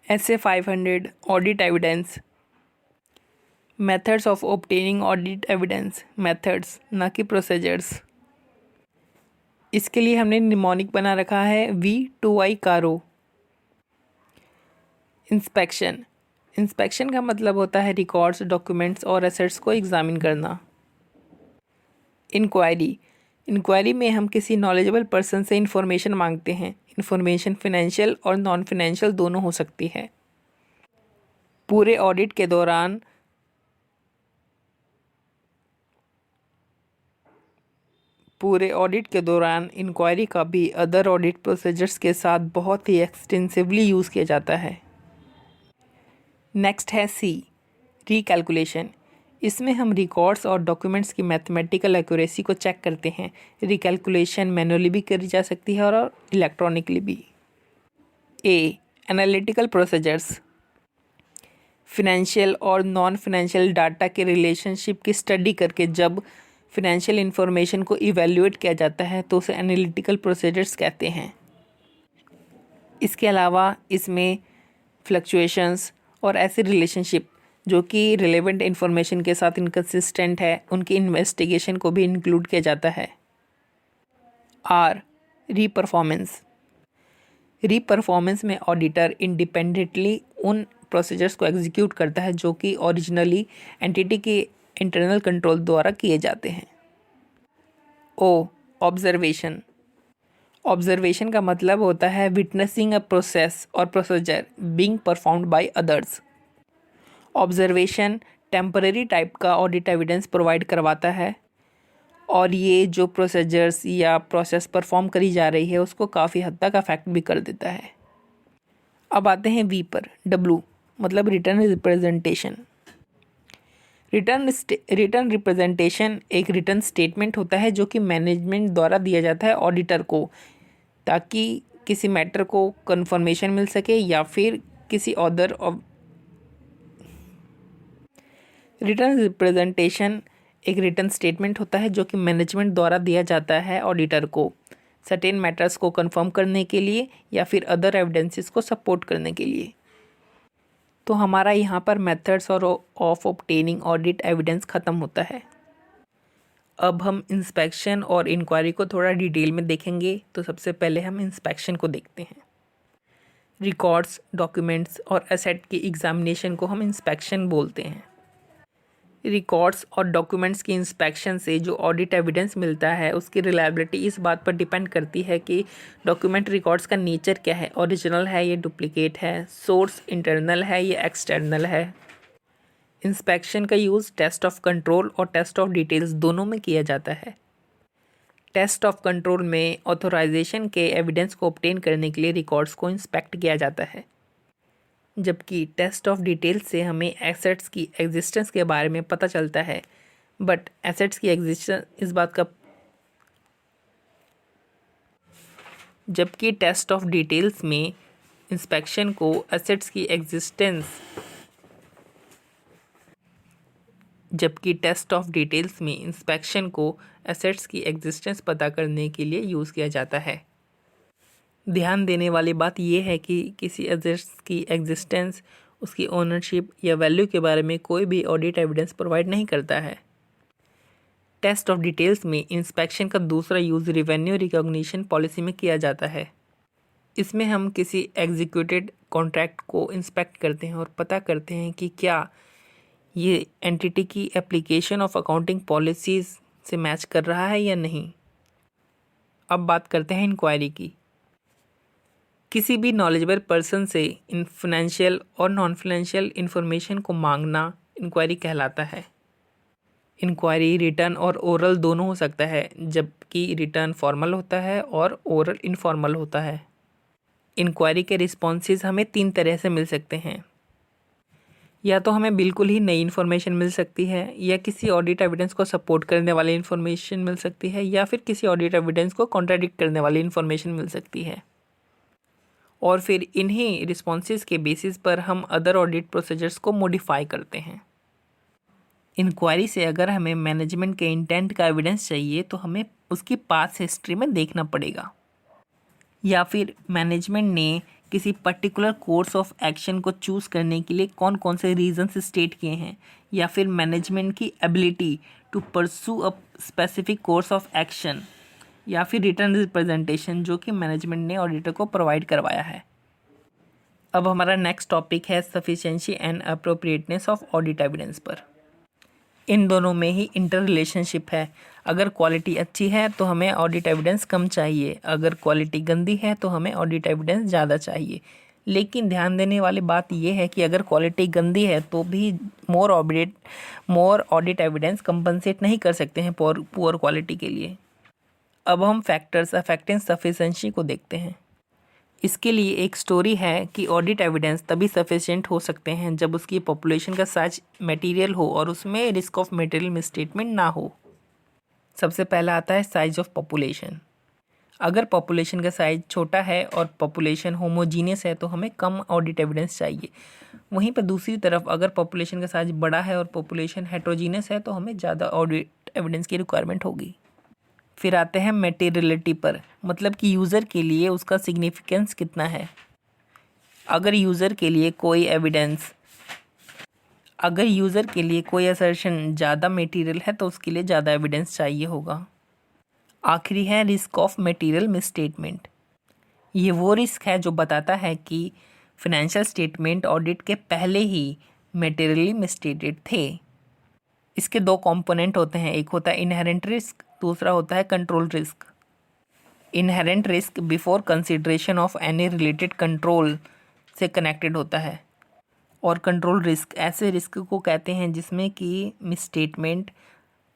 SA 500 audit evidence. Methods of obtaining audit evidence, methods ना कि procedures. इसके लिए हमने निमोनिक बना रखा है V2I कारो। इंस्पेक्शन, इंस्पेक्शन का मतलब होता है रिकॉर्ड्स, डॉक्यूमेंट्स और एसेट्स को एग्जामिन करना। इंक्वायरी, इंक्वायरी में हम किसी नॉलेजेबल पर्सन से इंफॉर्मेशन मांगते हैं। इंफॉर्मेशन फिनेंशियल और नॉन फिनेंशियल दोनों हो सकती है। पूरे ऑडिट के दौरान इंक्वायरी का भी अदर ऑडिट प्रोसीजर्स के साथ बहुत ही एक्सटेंसिवली यूज़ किया जाता है। नेक्स्ट है C, रिकैलकुलेशन। इसमें हम रिकॉर्ड्स और डॉक्यूमेंट्स की मैथमेटिकल एक्यूरेसी को चेक करते हैं। रिकैलकुलेशन मैनुअली भी करी जा सकती है और इलेक्ट्रॉनिकली भी। A, analytical procedures. फिनेंशियल और नॉन फिनेंशियल डाटा के रिलेशनशिप की स्टडी करके जब फिनेंशियल इंफॉर्मेशन को इवेल्युएट किया जाता है तो उसे एनालिटिकल प्रोसीजर्स कहते हैं। इसके अलावा इसमें फ्लक्चुएशंस और ऐसे रिलेशनशिप जो कि रिलेवेंट इंफॉर्मेशन के साथ इनकंसिस्टेंट है, उनकी इन्वेस्टिगेशन को भी इंक्लूड किया जाता है। R, reperformance. रीपरफॉर्मेंस में ऑडिटर इंडिपेंडेंटली उन प्रोसीजर्स को एग्जीक्यूट करता है जो कि ओरिजिनली एंटिटी के इंटरनल कंट्रोल द्वारा किए जाते हैं। O, observation. ऑब्जर्वेशन का मतलब होता है विटनेसिंग अ प्रोसेस और procedure being performed by others. Observation temporary type का ऑडिट एविडेंस प्रोवाइड करवाता है और ये जो प्रोसीजर्स या प्रोसेस परफॉर्म करी जा रही है उसको काफ़ी हद तक अफेक्ट भी कर देता है। अब आते हैं V पर, W मतलब रिटर्न रिप्रेजेंटेशन। रिटर्न रिप्रेजेंटेशन एक रिटर्न स्टेटमेंट होता है जो कि मैनेजमेंट द्वारा दिया जाता है ऑडिटर को, ताकि किसी मैटर को कंफर्मेशन मिल सके या फिर किसी अदर। रिटर्न रिप्रेजेंटेशन एक रिटर्न स्टेटमेंट होता है जो कि मैनेजमेंट द्वारा दिया जाता है ऑडिटर को सर्टेन मैटर्स को कंफर्म करने के लिए या फिर अदर एविडेंसेस को सपोर्ट करने के लिए। तो हमारा यहाँ पर मेथड्स और ऑफ ऑब्टेनिंग ऑडिट एविडेंस ख़त्म होता है। अब हम इंस्पेक्शन और इंक्वायरी को थोड़ा डिटेल में देखेंगे। तो सबसे पहले हम इंस्पेक्शन को देखते हैं। रिकॉर्ड्स, डॉक्यूमेंट्स और एसेट की एग्जामिनेशन को हम इंस्पेक्शन बोलते हैं। रिकॉर्ड्स और डॉक्यूमेंट्स की इंस्पेक्शन से जो ऑडिट एविडेंस मिलता है उसकी रिलायबिलिटी इस बात पर डिपेंड करती है कि डॉक्यूमेंट रिकॉर्ड्स का नेचर क्या है, ओरिजिनल है या डुप्लीकेट है, सोर्स इंटरनल है या एक्सटर्नल है। इंस्पेक्शन का यूज़ टेस्ट ऑफ कंट्रोल और टेस्ट ऑफ डिटेल्स दोनों में किया जाता है। टेस्ट ऑफ कंट्रोल में ऑथोराइजेशन के एविडेंस को ऑब्टेन करने के लिए रिकॉर्ड्स को इंस्पेक्ट किया जाता है, जबकि टेस्ट ऑफ डिटेल्स से हमें एसेट्स की एग्जिस्टेंस के बारे में पता चलता है। बट एसेट्स की एग्जिस्टेंस इस बात का जबकि टेस्ट ऑफ डिटेल्स में इंस्पेक्शन को एसेट्स की एग्जिस्टेंस पता करने के लिए यूज़ किया जाता है। ध्यान देने वाली बात यह है कि किसी एसेट्स की एग्जिस्टेंस, उसकी ओनरशिप या वैल्यू के बारे में कोई भी ऑडिट एविडेंस प्रोवाइड नहीं करता है। टेस्ट ऑफ डिटेल्स में इंस्पेक्शन का दूसरा यूज़ रेवेन्यू रिकॉग्निशन पॉलिसी में किया जाता है। इसमें हम किसी एग्जीक्यूटेड कॉन्ट्रैक्ट को इंस्पेक्ट करते हैं और पता करते हैं कि क्या ये एंटिटी की एप्लीकेशन ऑफ अकाउंटिंग पॉलिसीज़ से मैच कर रहा है या नहीं। अब बात करते हैं इंक्वायरी की। किसी भी नॉलेजेबल पर्सन से इन फाइनेंशियल और नॉन फाइनेंशियल इंफॉर्मेशन को मांगना इंक्वायरी कहलाता है। इंक्वायरी रिटर्न और ओरल दोनों हो सकता है, जबकि रिटर्न फॉर्मल होता है और ओरल इनफॉर्मल होता है। इंक्वायरी के रिस्पॉन्सेज हमें 3 तरह से मिल सकते हैं। या तो हमें बिल्कुल ही नई इन्फॉर्मेशन मिल सकती है, या किसी ऑडिट एविडेंस को सपोर्ट करने वाली इन्फॉर्मेशन मिल सकती है, या फिर किसी ऑडिट एविडेंस को कॉन्ट्राडिक्ट करने वाली इन्फॉर्मेशन मिल सकती है। और फिर इन्हीं रिस्पॉन्सेज के बेसिस पर हम अदर ऑडिट प्रोसीजर्स को मॉडिफाई करते हैं। इंक्वायरी से अगर हमें मैनेजमेंट के इंटेंट का एविडेंस चाहिए तो हमें उसकी पास्ट हिस्ट्री में देखना पड़ेगा, या फिर मैनेजमेंट ने किसी पर्टिकुलर कोर्स ऑफ एक्शन को चूज़ करने के लिए कौन कौन से रीजंस स्टेट किए हैं, या फिर मैनेजमेंट की ability to pursue a specific course of action, या फिर रिटर्न रिप्रेजेंटेशन जो कि मैनेजमेंट ने ऑडिटर को प्रोवाइड करवाया है। अब हमारा नेक्स्ट टॉपिक है sufficiency and appropriateness of audit evidence पर। इन दोनों में ही इंटर रिलेशनशिप है। अगर क्वालिटी अच्छी है तो हमें ऑडिट एविडेंस कम चाहिए, अगर क्वालिटी गंदी है तो हमें ऑडिट एविडेंस ज़्यादा चाहिए। लेकिन ध्यान देने वाली बात यह है कि अगर क्वालिटी गंदी है तो भी मोर ऑडिट एविडेंस कंपनसेट नहीं कर सकते हैं पुअर क्वालिटी के लिए। अब हम फैक्टर्स अफेक्टिंग सफिशिएंसी को देखते हैं। इसके लिए एक स्टोरी है कि ऑडिट एविडेंस तभी सफिशिएंट हो सकते हैं जब उसकी पॉपुलेशन का साइज मटेरियल हो और उसमें रिस्क ऑफ मटेरियल मिसस्टेटमेंट ना हो। सबसे पहला आता है साइज ऑफ पॉपुलेशन। अगर पॉपुलेशन का साइज छोटा है और पॉपुलेशन होमोजीनियस है तो हमें कम ऑडिट एविडेंस चाहिए। वहीं पर दूसरी तरफ अगर पॉपुलेशन का साइज बड़ा है और पॉपुलेशन हेट्रोजीनियस है तो हमें ज़्यादा ऑडिट एविडेंस की रिक्वायरमेंट होगी। फिर आते हैं मटेरियलिटी पर, मतलब कि यूज़र के लिए उसका सिग्निफिकेंस कितना है। अगर यूज़र के लिए कोई असर्शन ज़्यादा मटेरियल है तो उसके लिए ज़्यादा एविडेंस चाहिए होगा। आखिरी है रिस्क ऑफ मटेरियल मिसस्टेटमेंट। ये वो रिस्क है जो बताता है कि फाइनेंशियल स्टेटमेंट ऑडिट के पहले ही मटेरियली मिसस्टेटेड थे। इसके दो कंपोनेंट होते हैं, एक होता है इनहेरेंट रिस्क, दूसरा होता है control risk. Inherent risk before consideration of any related control से कनेक्टेड होता है, और कंट्रोल रिस्क ऐसे रिस्क को कहते हैं जिसमें कि मिसस्टेटमेंट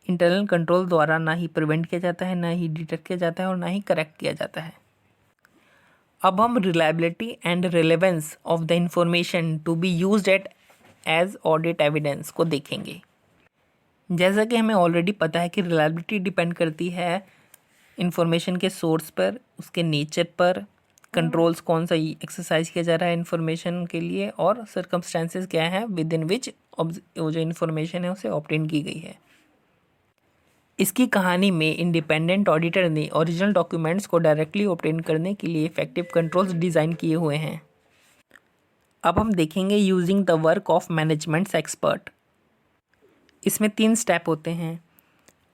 इंटरनल कंट्रोल द्वारा ना ही प्रिवेंट किया जाता है, ना ही डिटेक्ट किया जाता है और ना ही करेक्ट किया जाता है। अब हम reliability and relevance of the information to be used as audit evidence को देखेंगे। जैसा कि हमें ऑलरेडी पता है कि रिलायबिलिटी डिपेंड करती है इंफॉर्मेशन के सोर्स पर, उसके नेचर पर, कंट्रोल्स कौन सा एक्सरसाइज किया जा रहा है इंफॉर्मेशन के लिए, और सर्कमस्टेंसेस क्या है विद इन विच वो जो इन्फॉर्मेशन है उसे ऑब्टेन की गई है। इसकी कहानी में इंडिपेंडेंट ऑडिटर ने ओरिजिनल डॉक्यूमेंट्स को डायरेक्टली ऑब्टेन करने के लिए इफेक्टिव कंट्रोल्स डिज़ाइन किए हुए हैं। अब हम देखेंगे using the work of managements expert. इसमें 3 स्टेप होते हैं।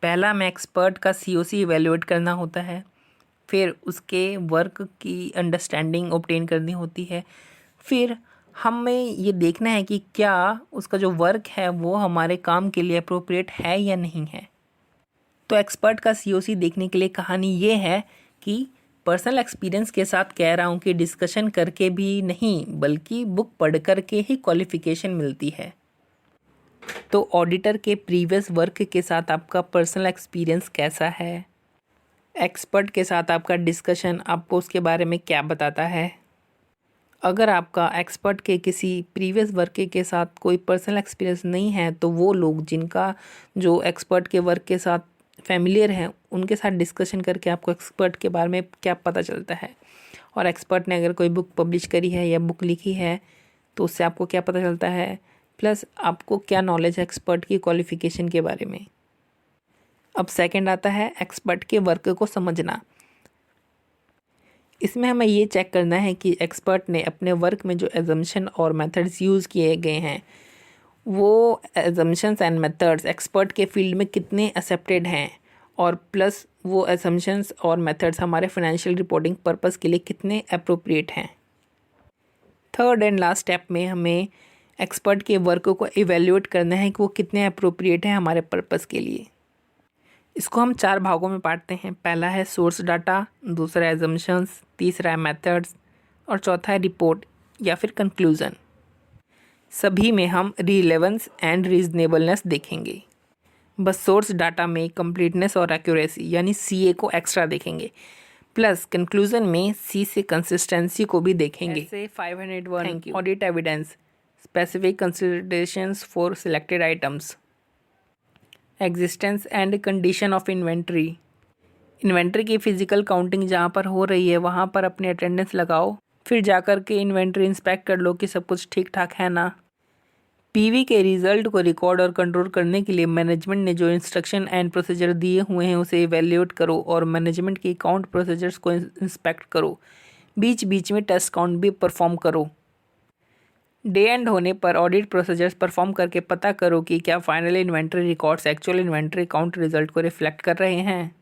पहला, हमें एक्सपर्ट का COC इवेल्युएट करना होता है, फिर उसके वर्क की अंडरस्टैंडिंग ऑब्टेन करनी होती है, फिर हमें ये देखना है कि क्या उसका जो वर्क है वो हमारे काम के लिए अप्रोप्रिएट है या नहीं है। तो एक्सपर्ट का COC देखने के लिए कहानी ये है कि पर्सनल एक्सपीरियंस के साथ कह रहा हूँ कि डिस्कशन करके भी नहीं बल्कि बुक पढ़ कर के ही क्वालिफ़िकेशन मिलती है। तो ऑडिटर के प्रीवियस वर्क के साथ आपका पर्सनल एक्सपीरियंस कैसा है, एक्सपर्ट के साथ आपका डिस्कशन आपको उसके बारे में क्या बताता है। अगर आपका एक्सपर्ट के किसी प्रीवियस वर्क के साथ कोई पर्सनल एक्सपीरियंस नहीं है तो वो लोग जिनका जो एक्सपर्ट के वर्क के साथ फैमिलियर हैं उनके साथ डिस्कशन करके आपको एक्सपर्ट के बारे में क्या पता चलता है, और एक्सपर्ट ने अगर कोई बुक पब्लिश करी है या बुक लिखी है तो उससे आपको क्या पता चलता है, प्लस आपको क्या नॉलेज है एक्सपर्ट की क्वालिफ़िकेशन के बारे में। अब सेकंड आता है एक्सपर्ट के वर्क को समझना। इसमें हमें ये चेक करना है कि एक्सपर्ट ने अपने वर्क में जो एजम्पशन और मेथड्स यूज़ किए गए हैं वो एजम्पशंस एंड मेथड्स एक्सपर्ट के फील्ड में कितने एक्सेप्टेड हैं, और प्लस वो एजम्पशंस और मेथड्स हमारे फाइनेंशियल रिपोर्टिंग पर्पस के लिए कितने अप्रोप्रिएट हैं। थर्ड एंड लास्ट स्टेप में हमें एक्सपर्ट के वर्क को इवेल्युएट करना है कि वो कितने अप्रोप्रिएट हैं हमारे पर्पस के लिए। इसको हम 4 भागों में बांटते हैं। पहला है सोर्स डाटा, दूसरा है एजम्पशंस, तीसरा है मेथड्स और चौथा है रिपोर्ट या फिर कंक्लूज़न। सभी में हम रिलेवेंस एंड रीजनेबलनेस देखेंगे। बस सोर्स डाटा में कंप्लीटनेस और एक्यूरेसी यानी CA को एक्स्ट्रा देखेंगे, प्लस कंक्लूजन में C से कंसिस्टेंसी को भी देखेंगे। ऐसे 501 audit evidence, specific considerations for selected items, existence and condition of inventory. Inventory की फ़िज़िकल काउंटिंग जहाँ पर हो रही है वहाँ पर अपनी अटेंडेंस लगाओ, फिर जाकर के इन्वेंट्री इंस्पेक्ट कर लो कि सब कुछ ठीक ठाक है ना। PV के रिज़ल्ट को रिकॉर्ड और कंट्रोल करने के लिए मैनेजमेंट ने जो इंस्ट्रक्शन एंड प्रोसीजर दिए हुए हैं उसे इवेल्युएट करो और मैनेजमेंट के अकाउंट प्रोसीजर्स को इंस्पेक्ट करो। बीच बीच में टेस्ट काउंट भी परफॉर्म करो। डे एंड होने पर ऑडिट प्रोसीजर्स परफॉर्म करके पता करो कि क्या final inventory records actual inventory count result को रिफ्लेक्ट कर रहे हैं।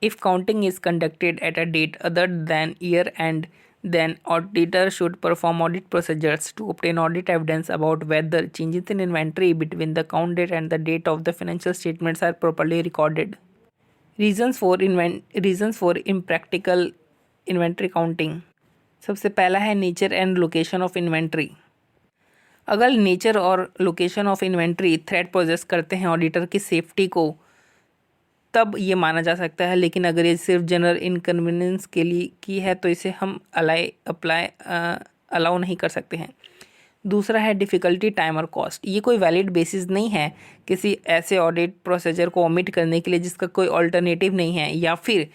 If counting is conducted at a date other than year end, then auditor should perform audit procedures to obtain audit evidence about whether changes in inventory between the count date and the date of the financial statements are properly recorded. Reasons for impractical inventory counting. सबसे पहला है nature and location of inventory. अगर nature और location of inventory threat poses करते हैं auditor की safety को, तब ये माना जा सकता है, लेकिन अगर ये सिर्फ जनरल इनकन्वीनियंस के लिए की है तो इसे हम अलाउ नहीं कर सकते हैं। दूसरा है डिफ़िकल्टी, टाइम और कॉस्ट। ये कोई वैलिड बेसिस नहीं है किसी ऐसे ऑडिट प्रोसीजर को ओमिट करने के लिए जिसका कोई अल्टरनेटिव नहीं है, या फिर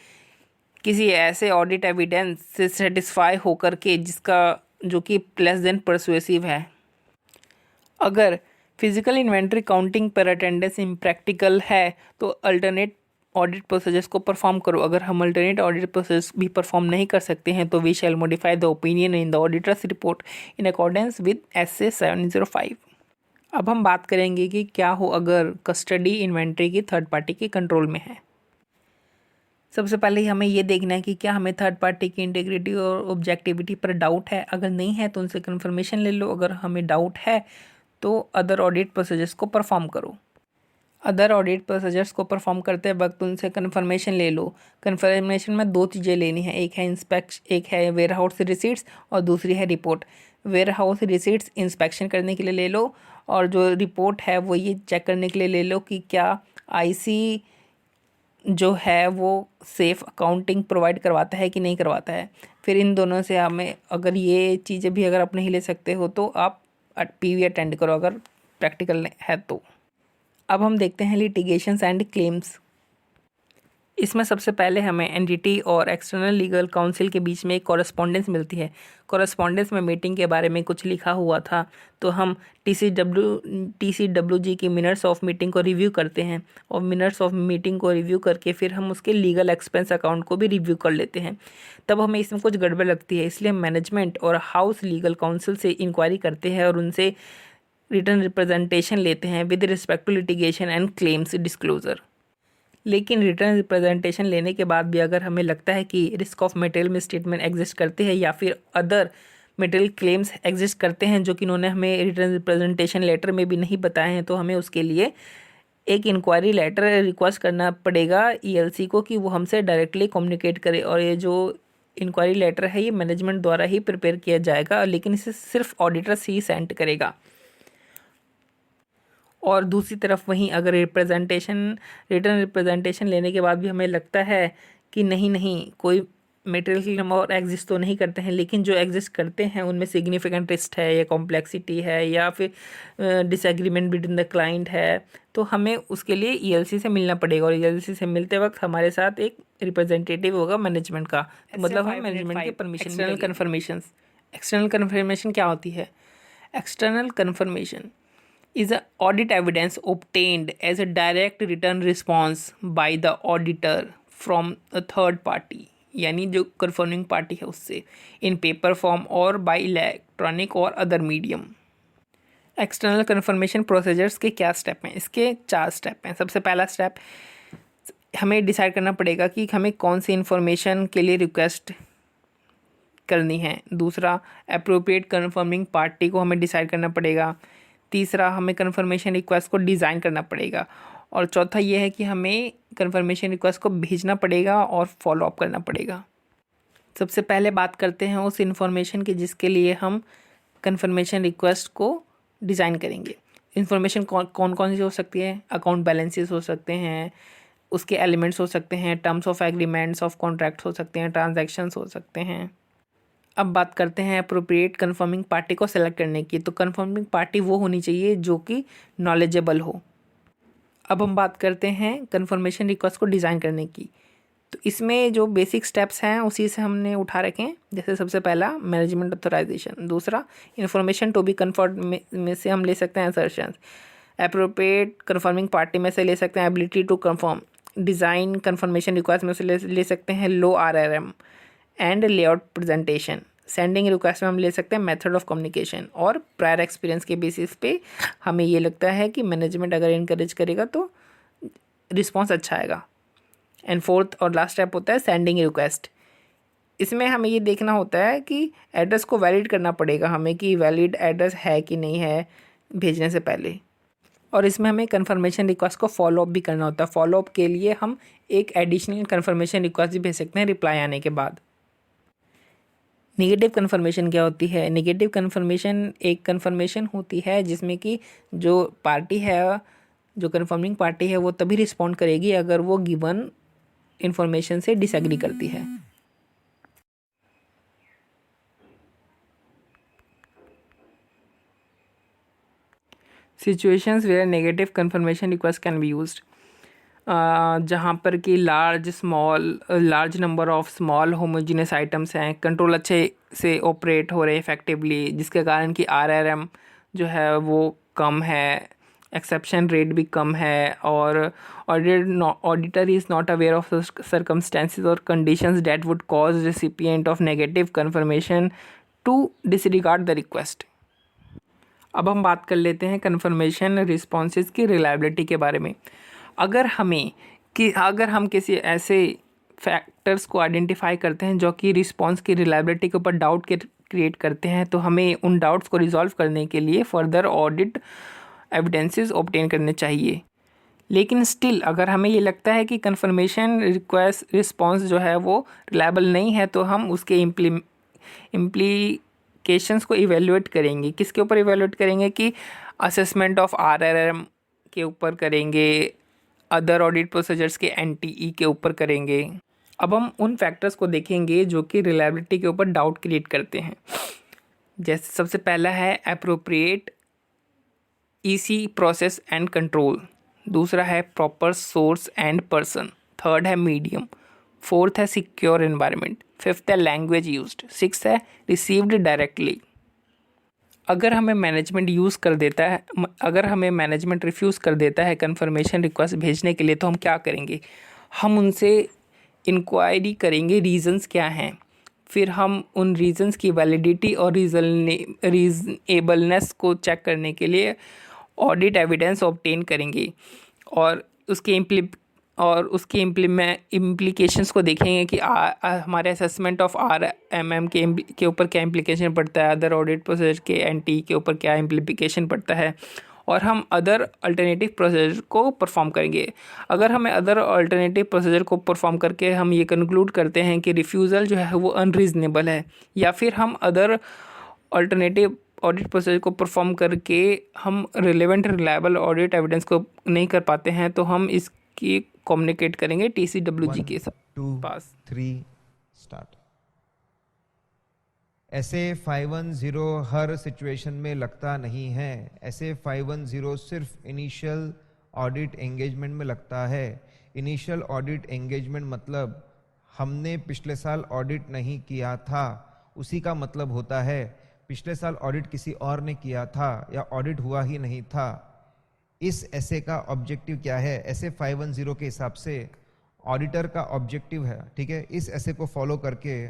किसी ऐसे ऑडिट एविडेंस से सेटिस्फाई होकर के जिसका जो कि लेस देन परसुएसिव है। अगर फिजिकल इन्वेंट्री काउंटिंग पर अटेंडेंस इम्प्रैक्टिकल है तो अल्टरनेट ऑडिट प्रोसेस को परफॉर्म करो। अगर हम अल्टरनेट ऑडिट प्रोसेस भी परफॉर्म नहीं कर सकते हैं तो we shall modify the opinion in the auditor's report in accordance with SA 705। अब हम बात करेंगे कि क्या हो अगर कस्टडी इन्वेंट्री की थर्ड पार्टी के कंट्रोल में है। सबसे पहले हमें ये देखना है कि क्या हमें थर्ड पार्टी की इंटीग्रिटी और ऑब्जेक्टिविटी पर डाउट है। अगर नहीं है तो उनसे कन्फर्मेशन ले लो। अगर हमें डाउट है तो अदर ऑडिट प्रोसीजर्स को परफॉर्म करो। अदर ऑडिट प्रोसीजर्स को परफॉर्म करते वक्त उनसे कन्फर्मेशन ले लो। कन्फर्मेशन में दो चीज़ें लेनी है, एक है वेयर हाउस रिसीट्स और दूसरी है report. Warehouse receipts inspection करने के लिए ले लो और जो रिपोर्ट है वो ये चेक करने के लिए ले लो कि क्या IC जो है वो सेफ अकाउंटिंग प्रोवाइड करवाता है कि नहीं करवाता है। फिर इन दोनों से हमें अगर ये चीज़ें भी अगर आप नहीं ले सकते हो तो आप PV अटेंड करो अगर प्रैक्टिकल है तो। अब हम देखते हैं लिटिगेशंस एंड क्लेम्स। इसमें सबसे पहले हमें एनटीटी और एक्सटर्नल लीगल काउंसिल के बीच में एक कॉरेस्पॉन्डेंस मिलती है। कॉरेस्पॉन्डेंस में मीटिंग के बारे में कुछ लिखा हुआ था तो हम TCWG की मिनट्स ऑफ मीटिंग को रिव्यू करते हैं और मिनट्स ऑफ मीटिंग को रिव्यू करके फिर हम उसके लीगल एक्सपेंस अकाउंट को भी रिव्यू कर लेते हैं। तब हमें इसमें कुछ गड़बड़ लगती है, इसलिए मैनेजमेंट और हाउस लीगल काउंसिल से इंक्वायरी करते हैं और उनसे रिटर्न रिप्रेजेंटेशन लेते हैं with respect to litigation and claims disclosure. लेकिन रिटर्न रिप्रेजेंटेशन लेने के बाद भी अगर हमें लगता है कि risk of material misstatement exist करते हैं या फिर अदर मटेरियल क्लेम्स एग्जिस्ट करते हैं जो कि इन्होंने हमें रिटर्न रिप्रेजेंटेशन लेटर में भी नहीं बताए हैं, तो हमें उसके लिए एक इंक्वायरी लेटर रिक्वेस्ट करना पड़ेगा ELC को कि वो हमसे डायरेक्टली कम्युनिकेट करे। और ये जो इंक्वायरी लेटर है ये मैनेजमेंट द्वारा ही प्रिपेयर किया जाएगा, लेकिन इसे सिर्फ ऑडिटर्स ही सेंड करेगा। और दूसरी तरफ वहीं अगर रिटर्न रिप्रेजेंटेशन लेने के बाद भी हमें लगता है कि नहीं कोई मटेरियल क्लेम और एग्जिस्ट तो नहीं करते हैं, लेकिन जो एग्जिस्ट करते हैं उनमें सिग्निफिकेंट रिस्क है या कॉम्प्लेक्सिटी है या फिर डिसएग्रीमेंट बिटवीन द क्लाइंट है, तो हमें उसके लिए ELC से मिलना पड़ेगा। और ELC से मिलते वक्त हमारे साथ एक रिप्रेजेंटेटिव होगा मैनेजमेंट का, मतलब हम मैनेजमेंट की परमिशन। एक्सटर्नल कन्फर्मेशन क्या होती है? External conformation is an audit evidence obtained as a direct written response by the auditor from a third party, यानी जो confirming पार्टी है उससे, in paper form और by electronic और other medium। External conformation procedures के क्या step हैं? इसके 4 स्टेप हैं। सबसे पहला स्टेप हमें डिसाइड करना पड़ेगा कि हमें कौन सी इन्फॉर्मेशन के लिए रिक्वेस्ट करनी है। दूसरा, अप्रोप्रिएट कन्फर्मिंग पार्टी को हमें डिसाइड करना पड़ेगा। तीसरा, हमें कन्फर्मेशन रिक्वेस्ट को डिज़ाइन करना पड़ेगा। और चौथा ये है कि हमें कन्फर्मेशन रिक्वेस्ट को भेजना पड़ेगा और फॉलो अप करना पड़ेगा। सबसे पहले बात करते हैं उस इन्फॉर्मेशन की जिसके लिए हम कन्फर्मेशन रिक्वेस्ट को डिज़ाइन करेंगे। इन्फॉर्मेशन कौन कौन सी हो सकती है? अकाउंट बैलेंसेस हो सकते हैं, उसके एलिमेंट्स हो सकते हैं, terms of agreements of contract हो सकते हैं, ट्रांजैक्शंस हो सकते हैं। अब बात करते हैं अप्रोप्रिएट कन्फर्मिंग पार्टी को सेलेक्ट करने की। तो कन्फर्मिंग पार्टी वो होनी चाहिए जो कि नॉलेजेबल हो। अब हम बात करते हैं कन्फर्मेशन रिक्वेस्ट को डिज़ाइन करने की। तो इसमें जो बेसिक स्टेप्स हैं उसी से हमने उठा रखे हैं। जैसे सबसे पहला मैनेजमेंट ऑथराइजेशन, दूसरा इन्फॉर्मेशन टू बी कन्फर्म में से हम ले सकते हैं असर्शंस, अप्रोप्रिएट कन्फर्मिंग पार्टी में से ले सकते हैं ability to confirm, design confirmation request में से ले सकते हैं low RRM, and layout presentation. Sending request में हम ले सकते हैं मेथड ऑफ कम्युनिकेशन, और प्रायर एक्सपीरियंस के बेसिस पे हमें ये लगता है कि मैनेजमेंट अगर इनकरेज करेगा तो रिस्पॉन्स अच्छा आएगा। एंड फोर्थ और लास्ट स्टेप होता है सेंडिंग रिक्वेस्ट। इसमें हमें ये देखना होता है कि एड्रेस को वैलिड करना पड़ेगा हमें कि वैलिड एड्रेस है कि नहीं है भेजने से पहले, और इसमें हमें कन्फर्मेशन रिक्वेस्ट को फॉलोअप भी करना होता है। फॉलोअप के लिए हम एक एडिशनल कन्फर्मेशन रिक्वेस्ट भी भेज सकते हैं रिप्लाई आने के बाद। नेगेटिव कन्फर्मेशन क्या होती है? नेगेटिव कन्फर्मेशन एक कन्फर्मेशन होती है जिसमें कि जो पार्टी है, जो कन्फर्मिंग पार्टी है, वो तभी रिस्पॉन्ड करेगी अगर वो गिवन इंफॉर्मेशन से डिसएग्री करती है। Situations where negative confirmation request can be used, जहाँ पर कि large number of small homogeneous items हैं, कंट्रोल अच्छे से ऑपरेट हो रहे इफेक्टिवली, जिसके कारण कि RRM जो है वो कम है, एक्सेप्शन रेट भी कम है, और auditor is not aware of circumstances और conditions that would cause recipient of negative confirmation to disregard the request. अब हम बात कर लेते हैं कन्फर्मेशन रिस्पॉन्सेज की रिलायबिलिटी के बारे में। अगर हम किसी ऐसे फैक्टर्स को आइडेंटिफाई करते हैं जो कि रिस्पॉन्स की रिलायबिलिटी के ऊपर डाउट क्रिएट करते हैं, तो हमें उन डाउट्स को रिजॉल्व करने के लिए फर्दर ऑडिट एविडेंसेस ऑब्टेन करने चाहिए। लेकिन स्टिल अगर हमें ये लगता है कि कन्फर्मेशन रिक्वेस्ट रिस्पॉन्स जो है वो रिलायबल नहीं है, तो हम उसके इम्प्लीकेशंस को इवेल्युएट करेंगे। किसके ऊपर इवेल्युएट करेंगे? कि असेसमेंट ऑफ RRM के ऊपर करेंगे, अदर ऑडिट प्रोसीजर्स के NTE के ऊपर करेंगे। अब हम उन फैक्टर्स को देखेंगे जो कि रिलायबिलिटी के ऊपर डाउट क्रिएट करते हैं। जैसे सबसे पहला है appropriate EC process and control, दूसरा है proper source and person, third है मीडियम, फोर्थ है सिक्योर एनवायरनमेंट, फिफ्थ है लैंग्वेज यूज्ड, सिक्स्थ है रिसीव्ड डायरेक्टली। अगर हमें मैनेजमेंट रिफ्यूज़ कर देता है कन्फर्मेशन रिक्वेस्ट भेजने के लिए, तो हम क्या करेंगे? हम उनसे इंक्वायरी करेंगे रीज़न्स क्या हैं, फिर हम उन रीज़न्स की वैलिडिटी और रीजनेबलनेस को चेक करने के लिए ऑडिट एविडेंस ऑब्टेन करेंगे, और उसके इम्प्लीकेशंस को देखेंगे कि हमारे असेसमेंट ऑफ RMM के ऊपर क्या इम्प्लीकेशन पड़ता है, अदर ऑडिट प्रोसीजर के NTE के ऊपर क्या इम्प्लीकेशन पड़ता है, और हम अदर अल्टरनेटिव प्रोसीजर को परफॉर्म करेंगे। अगर हमें अदर अल्टरनेटिव प्रोसीजर को परफॉर्म करके हम ये कंक्लूड करते हैं कि रिफ्यूज़ल जो है वो अनरीजनेबल है, या फिर हम अदर अल्टरनेटिव ऑडिट प्रोसीजर को परफॉर्म करके हम रिलेवेंट रिलायबल ऑडिट एविडेंस को नहीं कर पाते हैं, तो हम इसकी कम्युनिकेट करेंगे TCWG के पास। 3 स्टार्ट। ऐसे 510 हर सिचुएशन में लगता नहीं है। ऐसे 510 सिर्फ इनिशियल ऑडिट एंगेजमेंट में लगता है। इनिशियल ऑडिट एंगेजमेंट मतलब हमने पिछले साल ऑडिट नहीं किया था, उसी का मतलब होता है पिछले साल ऑडिट किसी और ने किया था या ऑडिट हुआ ही नहीं था। इस ऐसे का ऑब्जेक्टिव क्या है? ऐसे 510 के हिसाब से ऑडिटर का ऑब्जेक्टिव है, ठीक है, इस ऐसे को फॉलो करके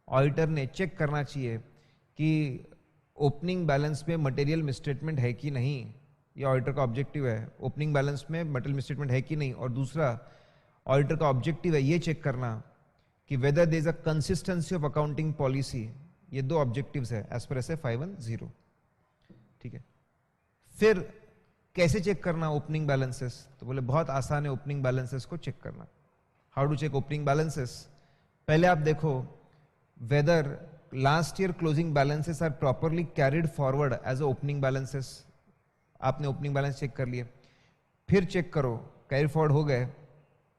ऑडिटर ने चेक करना चाहिए कि ओपनिंग बैलेंस में मटेरियल मिसस्टेटमेंट है कि नहीं। ये ऑडिटर का ऑब्जेक्टिव है, ओपनिंग बैलेंस में मटेरियल मिसस्टेटमेंट है कि नहीं। और दूसरा ऑडिटर का ऑब्जेक्टिव है ये चेक करना कि whether there is a consistency of accounting policy. ये 2 ऑब्जेक्टिव्स है एज पर ऐसे 510, ठीक है। फिर कैसे चेक करना ओपनिंग बैलेंसेस? तो बोले बहुत आसान है ओपनिंग बैलेंसेस को चेक करना। How to check opening balances? पहले आप देखो whether last year closing balances are properly carried forward as a opening balances. आपने ओपनिंग बैलेंस चेक कर लिए, फिर चेक करो कैरी फॉरवर्ड हो गए,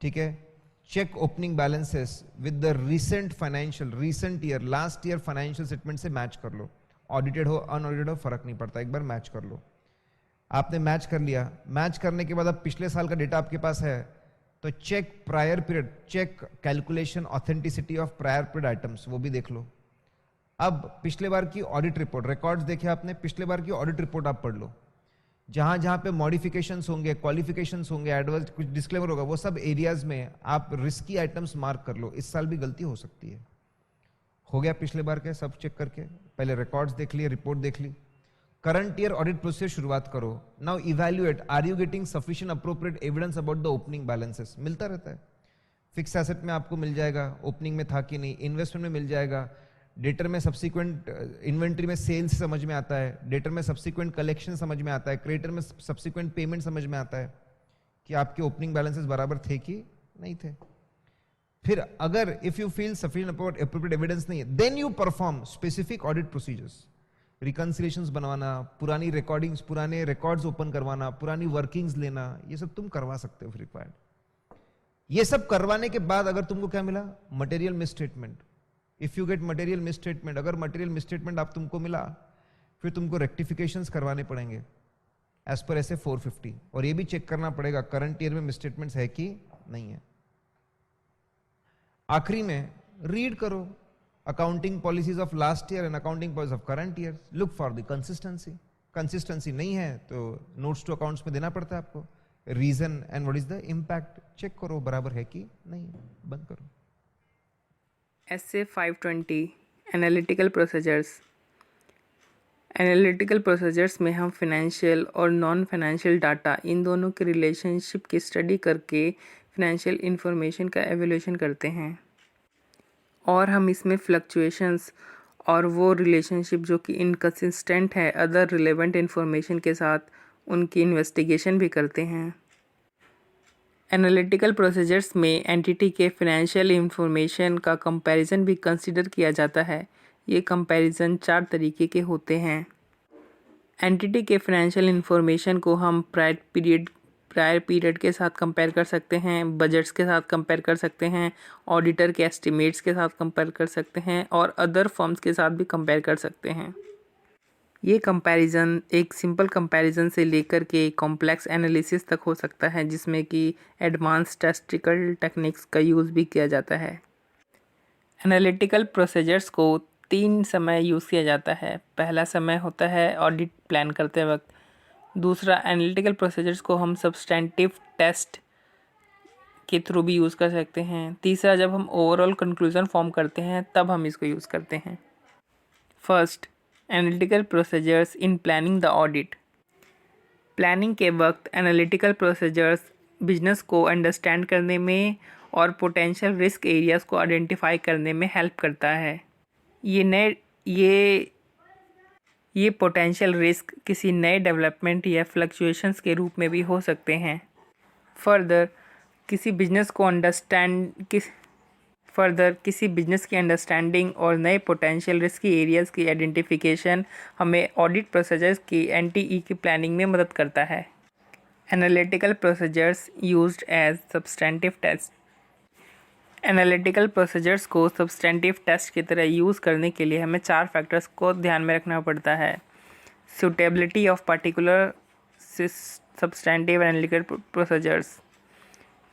ठीक है। Check opening balances with the recent year last year financial statement से मैच कर लो। ऑडिटेड हो अनऑडिटेड हो फर्क नहीं पड़ता, एक बार मैच कर लो। आपने मैच कर लिया, मैच करने के बाद अब पिछले साल का डेटा आपके पास है, तो check prior period, check calculation authenticity of prior period items, वो भी देख लो। अब पिछले बार की ऑडिट रिपोर्ट, रिकॉर्ड्स देखे आपने, पिछले बार की ऑडिट रिपोर्ट आप पढ़ लो। जहां जहां पे मॉडिफिकेशंस होंगे, क्वालिफिकेशंस होंगे, एडवर्स कुछ डिस्क्लेमर होगा, वो सब एरियाज में आप रिस्की आइटम्स मार्क कर लो। इस साल भी गलती हो सकती है, हो गया पिछले बार के सब चेक करके, पहले रिकॉर्ड्स देख लिए, रिपोर्ट देख ली। करंट ईयर ऑडिट प्रोसेस शुरुआत करो। Now evaluate, are you getting sufficient appropriate evidence about the opening balances. मिलता रहता है, फिक्स एसेट में आपको मिल जाएगा ओपनिंग में था कि नहीं, इन्वेस्टमेंट में मिल जाएगा, डेटर में सब्सिक्वेंट इन्वेंट्री में सेल्स समझ में आता है, डेटर में सब्सिक्वेंट कलेक्शन समझ में आता है, क्रेडिटर में सब्सिक्वेंट पेमेंट समझ में आता है कि आपके ओपनिंग बैलेंसेस बराबर थे कि नहीं थे। फिर अगर if you feel sufficient appropriate evidence नहीं है, then you perform specific audit procedures. Reconciliations बनवाना, पुरानी रिकॉर्डिंग्स, पुराने रिकॉर्ड्स ओपन करवाना, पुरानी वर्किंग्स लेना, ये सब तुम करवा सकते हो if required। ये सब करवाने के बाद अगर तुमको क्या मिला, material misstatement. If you get material misstatement, अगर मटेरियल मिसस्टेटमेंट आप तुमको मिला, फिर तुमको रेक्टिफिकेशंस करवाने पड़ेंगे एज पर ऐसे 450, और ये भी चेक करना पड़ेगा करंट ईयर में मिसस्टेटमेंट्स है कि नहीं है। आखिरी में रीड करो accounting policies of last year and accounting policy of current year, look for the consistency. Consistency नहीं है तो नोट्स टू अकाउंट्स में देना पड़ता है आपको, reason and what is the impact check करो बराबर है कि नहीं है, बंद करो। SA 520 analytical procedures. Analytical procedures में हम फाइनेंशियल और नॉन फाइनेंशियल डाटा इन दोनों के रिलेशनशिप की स्टडी करके फाइनेंशियल इंफॉर्मेशन का एवेल्यूएशन करते हैं, और हम इसमें फ्लक्चुएशंस और वो रिलेशनशिप जो कि इनकंसिस्टेंट है अदर रिलेवेंट इंफॉर्मेशन के साथ, उनकी इन्वेस्टिगेशन भी करते हैं। एनालिटिकल प्रोसीजर्स में एंटिटी के फाइनेंशियल इंफॉर्मेशन का कंपैरिजन भी कंसीडर किया जाता है। ये कंपैरिजन 4 तरीके के होते हैं। एंटिटी के फाइनेंशियल इंफॉर्मेशन को हम प्रायर पीरियड के साथ कंपेयर कर सकते हैं, बजट्स के साथ कंपेयर कर सकते हैं, ऑडिटर के एस्टिमेट्स के साथ कंपेयर कर सकते हैं, और अदर फर्म्स के साथ भी कंपेयर कर सकते हैं। ये कंपैरिजन एक सिंपल कंपैरिजन से लेकर के कॉम्प्लेक्स एनालिसिस तक हो सकता है, जिसमें कि एडवांस स्टैटिस्टिकल टेक्निक्स का यूज़ भी किया जाता है। एनालिटिकल प्रोसीजर्स को 3 समय यूज़ किया जाता है। पहला समय होता है ऑडिट प्लान करते वक्त। दूसरा, एनालिटिकल प्रोसीजर्स को हम सब्सटेंटिव टेस्ट के थ्रू भी यूज़ कर सकते हैं। तीसरा, जब हम ओवरऑल कंक्लूजन फॉर्म करते हैं तब हम इसको यूज़ करते हैं। First, analytical procedures in planning the audit. Planning के वक्त एनालिटिकल प्रोसीजर्स बिजनेस को अंडरस्टैंड करने में और पोटेंशियल रिस्क एरियाज़ को आइडेंटिफाई करने में हेल्प करता है। ये पोटेंशियल रिस्क किसी नए डेवलपमेंट या फ्लक्चुएशंस के रूप में भी हो सकते हैं। फर्दर किसी बिजनेस की अंडरस्टैंडिंग और नए पोटेंशियल रिस्क की एरियाज़ की आइडेंटिफिकेशन हमें ऑडिट प्रोसीजर्स की NTE की प्लानिंग में मदद करता है। Analytical procedures used as substantive test. Analytical procedures को सब्सटेंटिव टेस्ट की तरह यूज़ करने के लिए हमें 4 फैक्टर्स को ध्यान में रखना पड़ता है। Suitability of particular substantive analytical procedures,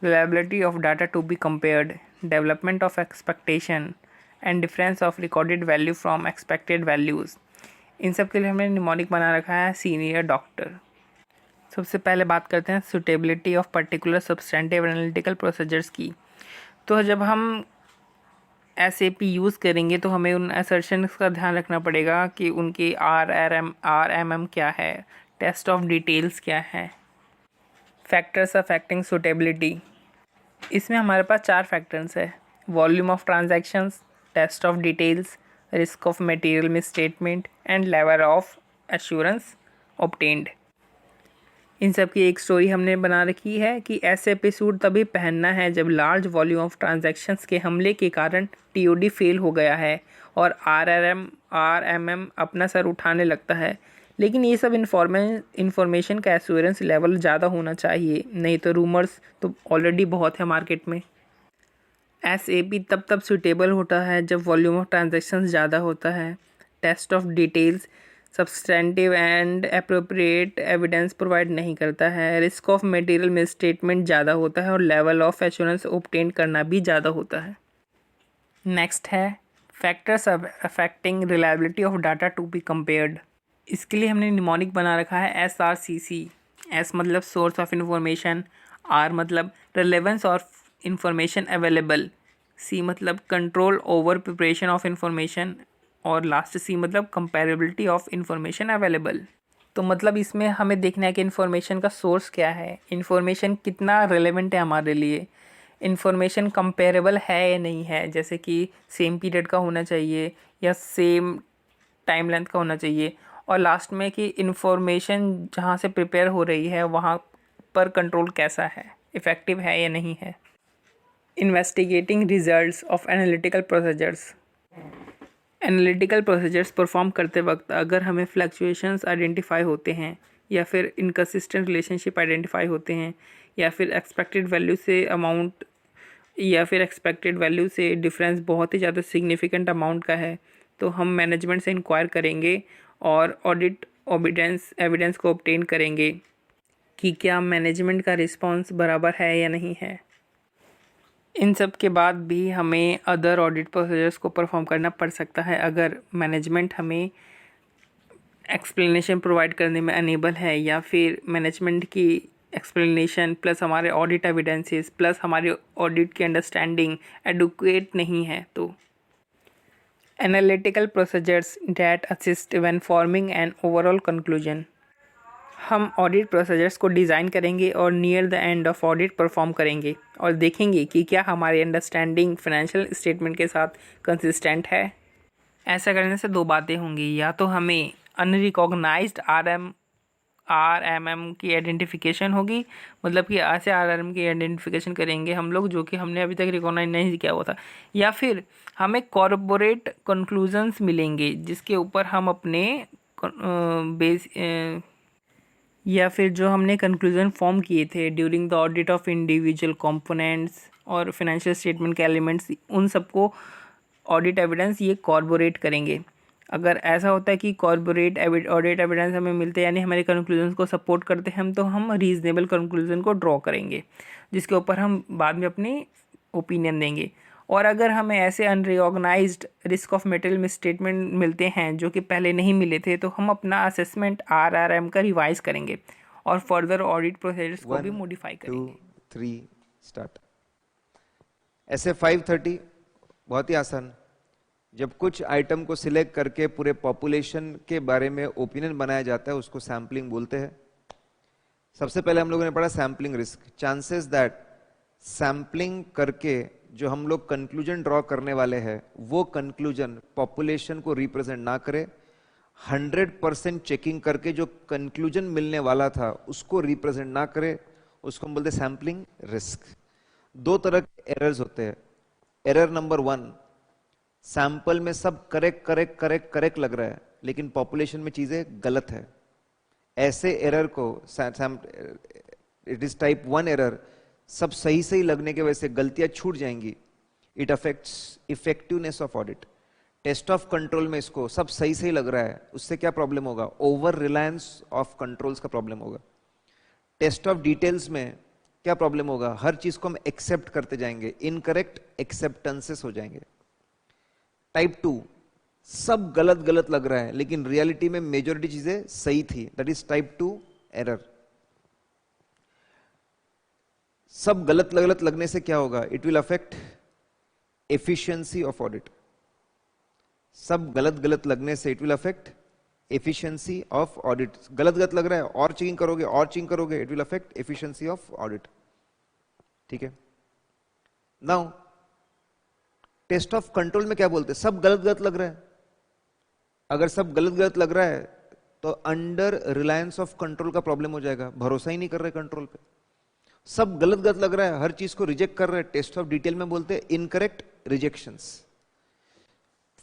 reliability of data to be compared, development of expectation and difference of recorded value from expected values. इन सब के लिए हमने निमोनिक बना रखा है सीनियर डॉक्टर। सबसे पहले बात करते हैं suitability of particular substantive analytical procedures की। तो जब हम SAP यूज़ करेंगे तो हमें उन असर्शंस का ध्यान रखना पड़ेगा कि उनकी RMM क्या है, टेस्ट ऑफ डिटेल्स क्या है। फैक्टर्स अफेक्टिंग सूटेबिलिटी, इसमें हमारे पास 4 फैक्टर्स है: volume of transactions, test of details, risk of material misstatement and level of assurance obtained. इन सब की एक स्टोरी हमने बना रखी है कि SAP सूट तभी पहनना है जब लार्ज वॉल्यूम ऑफ ट्रांजैक्शंस के हमले के कारण TOD फेल हो गया है और RMM अपना सर उठाने लगता है। लेकिन ये सब इंफॉर्मेशन का एश्योरेंस लेवल ज़्यादा होना चाहिए, नहीं तो रूमर्स तो ऑलरेडी बहुत है मार्केट में। SAP तब सूटेबल होता है जब वॉल्यूम ऑफ ट्रांजैक्शंस ज़्यादा होता है, test of details substantive and appropriate evidence provide नहीं करता है, रिस्क ऑफ मटेरियल मिसस्टेटमेंट ज़्यादा होता है और लेवल ऑफ एश्योरेंस ऑब्टेन करना भी ज़्यादा होता है। नेक्स्ट है factors affecting reliability of data to be compared. इसके लिए हमने निमोनिक बना रखा है SRCC। S मतलब सोर्स ऑफ इंफॉर्मेशन, R मतलब रिलेवेंस ऑफ इंफॉर्मेशन अवेलेबल, सी मतलब control over preparation of information, और लास्ट सी मतलब कंपेरेबिलिटी ऑफ इंफॉर्मेशन अवेलेबल। तो मतलब इसमें हमें देखना है कि इन्फॉर्मेशन का सोर्स क्या है, इन्फॉर्मेशन कितना रेलेवेंट है हमारे लिए, इन्फॉर्मेशन कंपेरेबल है या नहीं है, जैसे कि सेम पीरियड का होना चाहिए या सेम टाइम लेंथ का होना चाहिए, और लास्ट में कि इन्फॉर्मेशन जहाँ से प्रिपेयर हो रही है वहाँ पर कंट्रोल कैसा है, इफ़ेक्टिव है या नहीं है। Investigating results of analytical procedures. Analytical procedures perform करते वक्त अगर हमें फ्लक्चुएशंस आइडेंटिफाई होते हैं या फिर इनकंसिस्टेंट रिलेशनशिप आइडेंटिफाई होते हैं या फिर एक्सपेक्टेड वैल्यू से अमाउंट या फिर एक्सपेक्टेड वैल्यू से डिफरेंस बहुत ही ज़्यादा सिग्निफिकेंट अमाउंट का है, तो हम मैनेजमेंट से इंक्वायर करेंगे और ऑडिट एविडेंस को ऑब्टेन करेंगे कि क्या मैनेजमेंट का रिस्पॉन्स बराबर है या नहीं है। इन सब के बाद भी हमें अदर ऑडिट प्रोसीजर्स को परफॉर्म करना पड़ सकता है अगर मैनेजमेंट हमें एक्सप्लेनेशन प्रोवाइड करने में अनेबल है या फिर मैनेजमेंट की एक्सप्लेनेशन प्लस हमारे ऑडिट एविडेंसेस प्लस हमारे ऑडिट की अंडरस्टैंडिंग एडुकेट नहीं है। तो analytical procedures that assist when forming an overall conclusion. हम ऑडिट प्रोसीजर्स को डिज़ाइन करेंगे और near the end of audit perform करेंगे और देखेंगे कि क्या हमारी अंडरस्टैंडिंग फाइनेंशियल स्टेटमेंट के साथ कंसिस्टेंट है। ऐसा करने से दो बातें होंगी, या तो हमें अनरिकॉग्नाइज्ड आरएमएम की आइडेंटिफिकेशन होगी, मतलब कि ऐसे आरएमएम की आइडेंटिफिकेशन करेंगे हम लोग जो कि हमने अभी तक रिकॉग्नाइज नहीं किया हुआ था, या फिर हमें कॉर्पोरेट कंक्लूजन्स मिलेंगे जिसके ऊपर हम अपने या फिर जो हमने कंक्लूजन फॉर्म किए थे during the audit of individual components और फाइनेंशियल स्टेटमेंट के एलिमेंट्स, उन सबको ऑडिट एविडेंस ये कॉर्पोरेट करेंगे। अगर ऐसा होता है कि कॉर्पोरेट ऑडिट एविडेंस हमें मिलते हैं यानी हमारे कंक्लूजन को सपोर्ट करते हैं, तो हम रीजनेबल कंक्लूजन को ड्रॉ करेंगे जिसके ऊपर हम बाद में अपनी ओपिनियन देंगे। और अगर हमें ऐसे unrecognised risk of material misstatement मिलते हैं जो कि पहले नहीं मिले थे, तो हम अपना असेसमेंट आरआरएम का रिवाइज करेंगे और फर्दर ऑडिट प्रोसेस को भी मॉडिफाई करेंगे। 1 2 3 स्टार्ट। ऐसे 530 बहुत ही आसान। जब कुछ आइटम को सिलेक्ट करके पूरे पॉपुलेशन के बारे में ओपिनियन बनाया जाता है उसको सैम्पलिंग बोलते हैं। सबसे पहले हम लोगों ने पढ़ा sampling risk. Chances that sampling करके जो हम लोग कंक्लूजन ड्रॉ करने वाले हैं वो कंक्लूजन पॉपुलेशन को रिप्रेजेंट ना करे, 100% चेकिंग करके जो कंक्लूजन मिलने वाला था उसको रिप्रेजेंट ना करे, उसको हम बोलते हैं सैम्पलिंग रिस्क। दो तरह के एरर्स होते हैं। एरर नंबर 1, सैंपल में सब करेक्ट लग रहा है लेकिन पॉपुलेशन में चीजें गलत है। ऐसे एरर को इट इज टाइप 1 एरर। सब सही लगने की वजह से गलतियां छूट जाएंगी। It affects effectiveness of audit. Test of control में इसको सब सही लग रहा है, उससे क्या प्रॉब्लम होगा? ओवर रिलायंस ऑफ कंट्रोल्स का प्रॉब्लम होगा। टेस्ट ऑफ डिटेल्स में क्या प्रॉब्लम होगा? हर चीज को हम एक्सेप्ट करते जाएंगे, इनकरेक्ट एक्सेप्टेंसेस हो जाएंगे। टाइप 2, सब गलत लग रहा है लेकिन रियलिटी में मेजॉरिटी चीजें सही थी, दैट इज टाइप 2 एरर। सब गलत लगने से क्या होगा? It will affect efficiency of audit. सब गलत लगने से it will affect efficiency of audit. गलत लग रहा है और चेकिंग करोगे, it will affect efficiency of audit. ठीक है। नाउ टेस्ट ऑफ कंट्रोल में क्या बोलते हैं? सब गलत लग रहा है। अगर सब गलत लग रहा है तो अंडर रिलायंस ऑफ कंट्रोल का प्रॉब्लम हो जाएगा, भरोसा ही नहीं कर रहे कंट्रोल पे। सब गलत लग रहा है, हर चीज को रिजेक्ट कर रहे हैं, टेस्ट ऑफ डिटेल में बोलते हैं इनकरेक्ट रिजेक्शंस।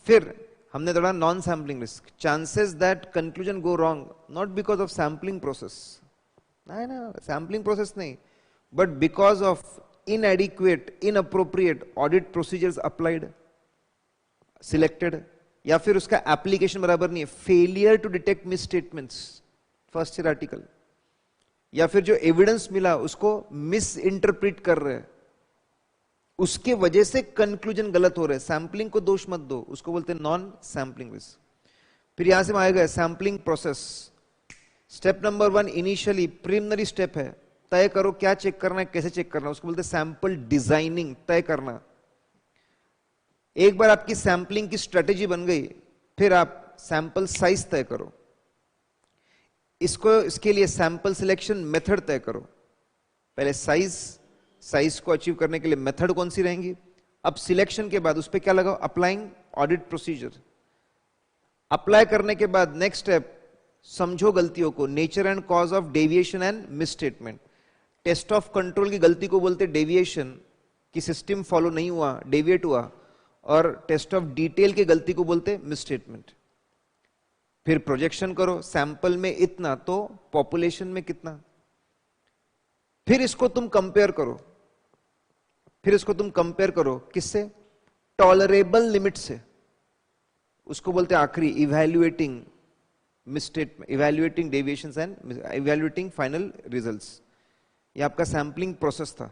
फिर हमने पढ़ा non sampling risk. Chances that conclusion go wrong not because of sampling process, ना सैम्पलिंग प्रोसेस नहीं, but because of inadequate inappropriate audit procedures applied selected, या फिर उसका एप्लीकेशन बराबर नहीं है, failure to detect misstatements first year article, या फिर जो एविडेंस मिला उसको मिस इंटरप्रिट कर रहे हैं, उसके वजह से कंक्लूजन गलत हो रहे हैं। सैंपलिंग को दोष मत दो, उसको बोलते हैं नॉन सैंपलिंग रिस्क। फिर यहां से आएगा sampling process. Step number 1 initially preliminary step है, तय करो क्या चेक करना है, कैसे चेक करना है, उसको बोलते हैं सैंपल डिजाइनिंग, तय करना। एक बार आपकी सैंपलिंग की स्ट्रेटेजी बन गई, फिर आप सैंपल साइज तय करो, इसके लिए सैंपल सिलेक्शन मेथड तय करो। पहले साइज को अचीव करने के लिए मेथड कौन सी रहेंगी, अब सिलेक्शन के बाद उस पर क्या लगाओ, अप्लाइंग ऑडिट प्रोसीजर। अप्लाई करने के बाद नेक्स्ट स्टेप, समझो गलतियों को, nature and cause of deviation and misstatement. Test of control की गलती को बोलते डेविएशन, कि सिस्टम फॉलो नहीं हुआ, डेविएट हुआ, और टेस्ट ऑफ डिटेल की गलती को बोलते मिसस्टेटमेंट। फिर प्रोजेक्शन करो, सैंपल में इतना तो पॉपुलेशन में कितना, फिर इसको तुम कंपेयर करो, किससे, टॉलरेबल लिमिट से, उसको बोलते हैं आखिरी evaluating misstatement, evaluating deviations and evaluating final results. ये आपका सैंपलिंग प्रोसेस था।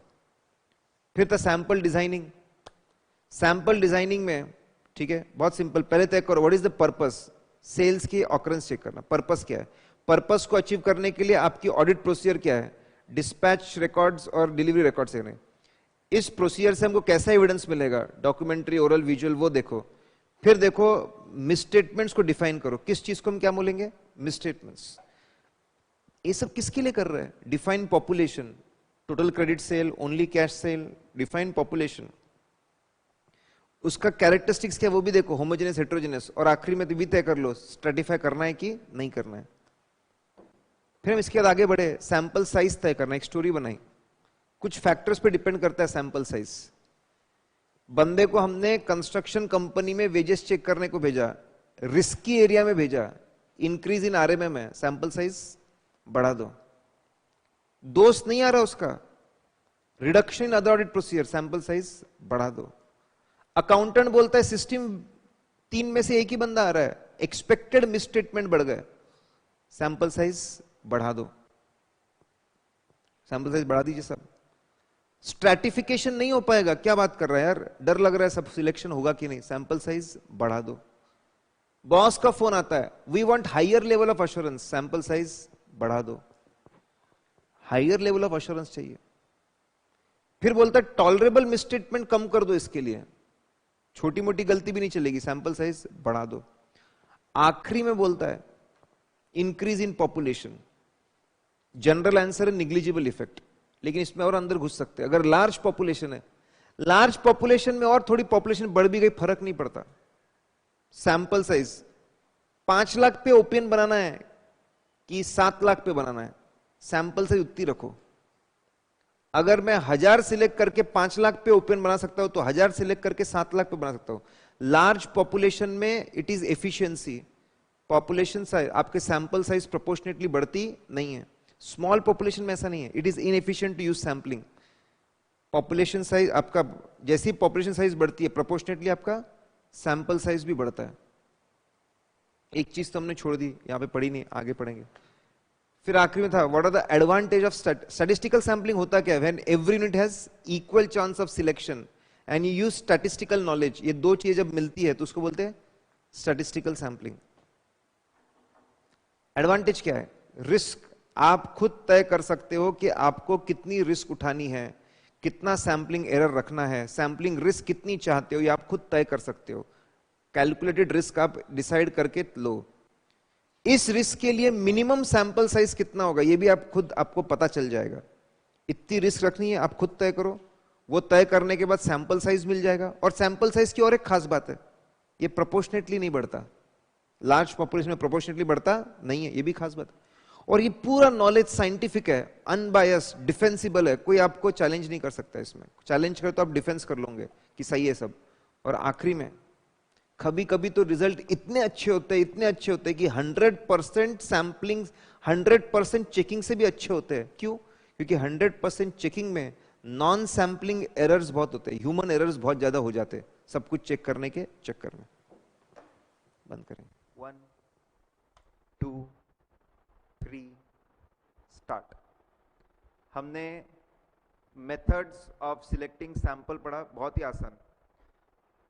फिर था सैंपल डिजाइनिंग। सैंपल डिजाइनिंग में, ठीक है, बहुत सिंपल, पहले तय करो what is the purpose, sales की ऑकरेंस चेक करना, पर्पस क्या है, पर्पस को अचीव करने के लिए आपकी ऑडिट प्रोसीजर क्या है, डिस्पैच रिकॉर्ड्स और डिलीवरी रिकॉर्ड्स देने। इस प्रोसीजर से हमको कैसा एविडेंस मिलेगा, डॉक्यूमेंट्री, ओरल, विजुअल, वो देखो। फिर देखो मिसस्टेटमेंट्स को डिफाइन करो, किस चीज को हम क्या बोलेंगे, मिसस्टेटमेंट्स। ये सब किसके लिए कर रहे हैं, define population, total credit sale, only cash cell, define population, उसका कैरेक्टरिस्टिक्स क्या वो भी देखो, होमोजेनियस, हेटेरोजेनियस, और आखिरी में तो भी तय कर लो स्ट्रेटिफाई करना है कि नहीं करना है। फिर हम इसके बाद आगे बढ़े, सैंपल साइज तय करना, एक स्टोरी बनाई, कुछ फैक्टर्स पे डिपेंड करता है सैंपल साइज। बंदे को हमने कंस्ट्रक्शन कंपनी में वेजेस चेक करने को भेजा, रिस्की एरिया में भेजा, इंक्रीज इन आरएमएम है, सैंपल साइज बढ़ा दो। दोस्त नहीं आ रहा उसका, reduction in other audit procedure, sample size बढ़ा दो। अकाउंटेंट बोलता है सिस्टम 3 में से एक ही बंदा आ रहा है, एक्सपेक्टेड मिसस्टेटमेंट बढ़ गए, सैंपल साइज बढ़ा दो, सैंपल साइज बढ़ा दीजिए सब। स्ट्रैटिफिकेशन नहीं हो पाएगा, क्या बात कर रहा है यार, डर लग रहा है सब सिलेक्शन होगा कि नहीं, सैंपल साइज बढ़ा दो। बॉस का फोन आता है, we want higher level of assurance, sample size बढ़ा दो, हायर लेवल ऑफ अश्योरेंस चाहिए। फिर बोलता है टॉलरेबल मिसस्टेटमेंट कम कर दो, इसके लिए छोटी मोटी गलती भी नहीं चलेगी, सैंपल साइज बढ़ा दो। आखिरी में बोलता है increase in population, general answer है निग्लिजिबल इफेक्ट, लेकिन इसमें और अंदर घुस सकते हैं। अगर लार्ज पॉपुलेशन है, लार्ज पॉपुलेशन में और थोड़ी पॉपुलेशन बढ़ भी गई फर्क नहीं पड़ता, सैंपल साइज 5 लाख पे ओपीएन बनाना है कि 7 लाख पे बनाना है, सैंपल साइज उतनी रखो। अगर मैं 1000 सिलेक्ट करके 5 लाख पे ओपन बना सकता हूं तो 1000 सिलेक्ट करके 7 लाख पे बना सकता हूं। लार्ज पॉपुलेशन में it is efficiency, population size, आपके सैंपल साइज प्रोपोर्शनेटली बढ़ती नहीं है। स्मॉल पॉपुलेशन में ऐसा नहीं है, it is inefficient to use sampling. Population size आपका, जैसी पॉपुलेशन साइज बढ़ती है प्रोपोर्शनेटली आपका सैंपल साइज भी बढ़ता है। एक चीज तो हमने छोड़ दी, यहां पे पढ़ी नहीं, आगे पढ़ेंगे। फिर आखिरी में था what are the advantage of statistical sampling. होता क्या है, when every unit has equal chance of selection and you use statistical knowledge, ये दो चीजें जब मिलती है तो उसको बोलते हैं स्टैटिस्टिकल सैंपलिंग। एडवांटेज क्या है, रिस्क आप खुद तय कर सकते हो कि आपको कितनी रिस्क उठानी है, कितना सैंपलिंग एरर रखना है, सैंपलिंग रिस्क कितनी चाहते हो ये आप खुद तय कर सकते हो। कैलकुलेटेड रिस्क आप डिसाइड करके लो। इस रिस्क के लिए मिनिमम सैंपल साइज कितना होगा ये भी आप खुद, आपको पता चल जाएगा। इतनी रिस्क रखनी है आप खुद तय करो, वो तय करने के बाद सैंपल साइज मिल जाएगा। और सैंपल साइज की और एक खास बात है, ये प्रोपोर्शनेटली नहीं बढ़ता, लार्ज पॉपुलेशन में प्रोपोर्शनेटली बढ़ता नहीं है, ये भी खास बात है। और ये पूरा नॉलेज साइंटिफिक है, अनबायस्ड, डिफेंसिबल है, कोई आपको चैलेंज नहीं कर सकता। इसमें चैलेंज करे तो आप डिफेंस कर लोगे कि सही है सब। और आखिरी में कभी कभी तो रिजल्ट इतने अच्छे होते हैं, इतने अच्छे होते हैं कि 100% सैंपलिंग 100% चेकिंग से भी अच्छे होते हैं। क्यों? क्योंकि 100% चेकिंग में नॉन सैंपलिंग एरर्स बहुत होते हैं, ह्यूमन एरर्स बहुत ज्यादा हो जाते हैं सब कुछ चेक करने के चक्कर में। बंद करें, 1 2 3 स्टार्ट। हमने मेथड्स ऑफ सिलेक्टिंग सैंपल पढ़ा, बहुत ही आसान।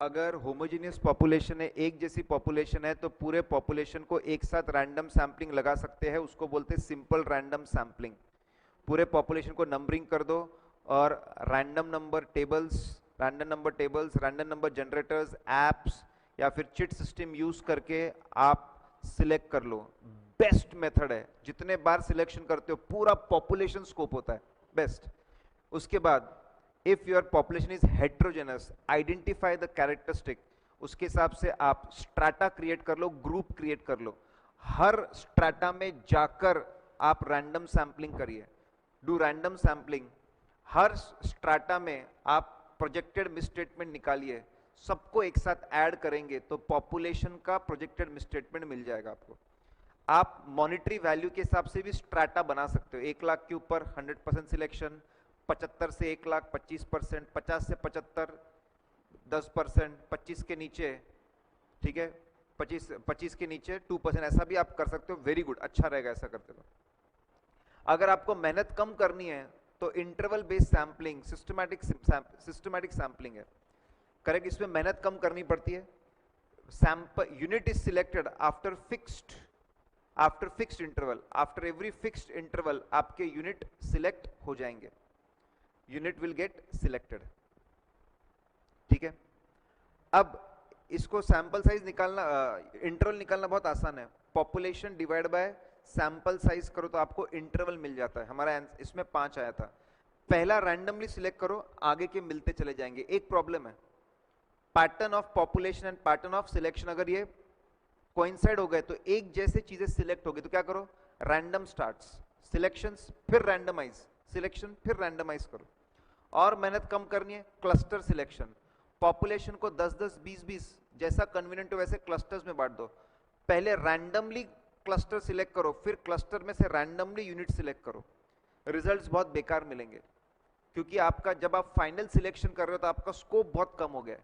अगर होमोजेनियस पॉपुलेशन है, एक जैसी पॉपुलेशन है, तो पूरे पॉपुलेशन को एक साथ रैंडम सैंपलिंग लगा सकते हैं, उसको बोलते हैं सिंपल रैंडम सैंपलिंग। पूरे पॉपुलेशन को नंबरिंग कर दो और random number tables random number tables, random number generators, apps या फिर चिट सिस्टम यूज करके आप सिलेक्ट कर लो। बेस्ट मेथड है, जितने बार सिलेक्शन करते हो पूरा पॉपुलेशन स्कोप होता है, बेस्ट। उसके बाद if your population is heterogeneous, identify the characteristic, उसके हिसाब से आप स्ट्रैटा क्रिएट कर लो, ग्रुप क्रिएट कर लो। हर स्ट्रैटा में जाकर आप रैंडम सैंपलिंग करिए, do random sampling. Her strata में आप प्रोजेक्टेड मिसस्टेटमेंट निकालिए, सबको एक साथ ऐड करेंगे तो पॉपुलेशन का प्रोजेक्टेड मिसस्टेटमेंट मिल जाएगा आपको। आप मॉनिटरी वैल्यू के हिसाब से भी स्ट्रैटा बना सकते हो। 1 लाख के ऊपर 100% सिलेक्शन, 75 से 1 लाख 25%, 50 से 75 10%, 25 के नीचे, ठीक है, 25 के नीचे 2%, ऐसा भी आप कर सकते हो। वेरी गुड, अच्छा रहेगा ऐसा करते हो। अगर आपको मेहनत कम करनी है तो interval based sampling systematic sampling है, करेक्ट। इसमें मेहनत कम करनी पड़ती है। Sample unit is selected after fixed interval, after every fixed interval आपके यूनिट सिलेक्ट हो जाएंगे, यूनिट विल गेट सिलेक्टेड, ठीक है। अब इसको सैंपल साइज निकालना, इंटरवल निकालना बहुत आसान है। Population divide by sample size करो तो आपको इंटरवल मिल जाता है। हमारा इसमें 5 आया था। पहला रैंडमली सिलेक्ट करो, आगे के मिलते चले जाएंगे। एक प्रॉब्लम है, pattern of population and pattern of selection अगर ये कोइंसाइड हो गए तो एक जैसे चीजें सिलेक्ट हो गई तो क्या करो, रैंडम स्टार्ट्स, सिलेक्शंस फिर रैंडमाइज, सिलेक्शन फिर रैंडमाइज करो। और मेहनत कम करनी है, क्लस्टर सिलेक्शन। पॉपुलेशन को 10-10, 20-20 जैसा कन्वीनियंट हो वैसे क्लस्टर्स में बांट दो। पहले रैंडमली क्लस्टर सिलेक्ट करो, फिर क्लस्टर में से रैंडमली यूनिट सिलेक्ट करो। रिजल्ट्स बहुत बेकार मिलेंगे, क्योंकि आपका जब आप फाइनल सिलेक्शन कर रहे हो तो आपका स्कोप बहुत कम हो गया है।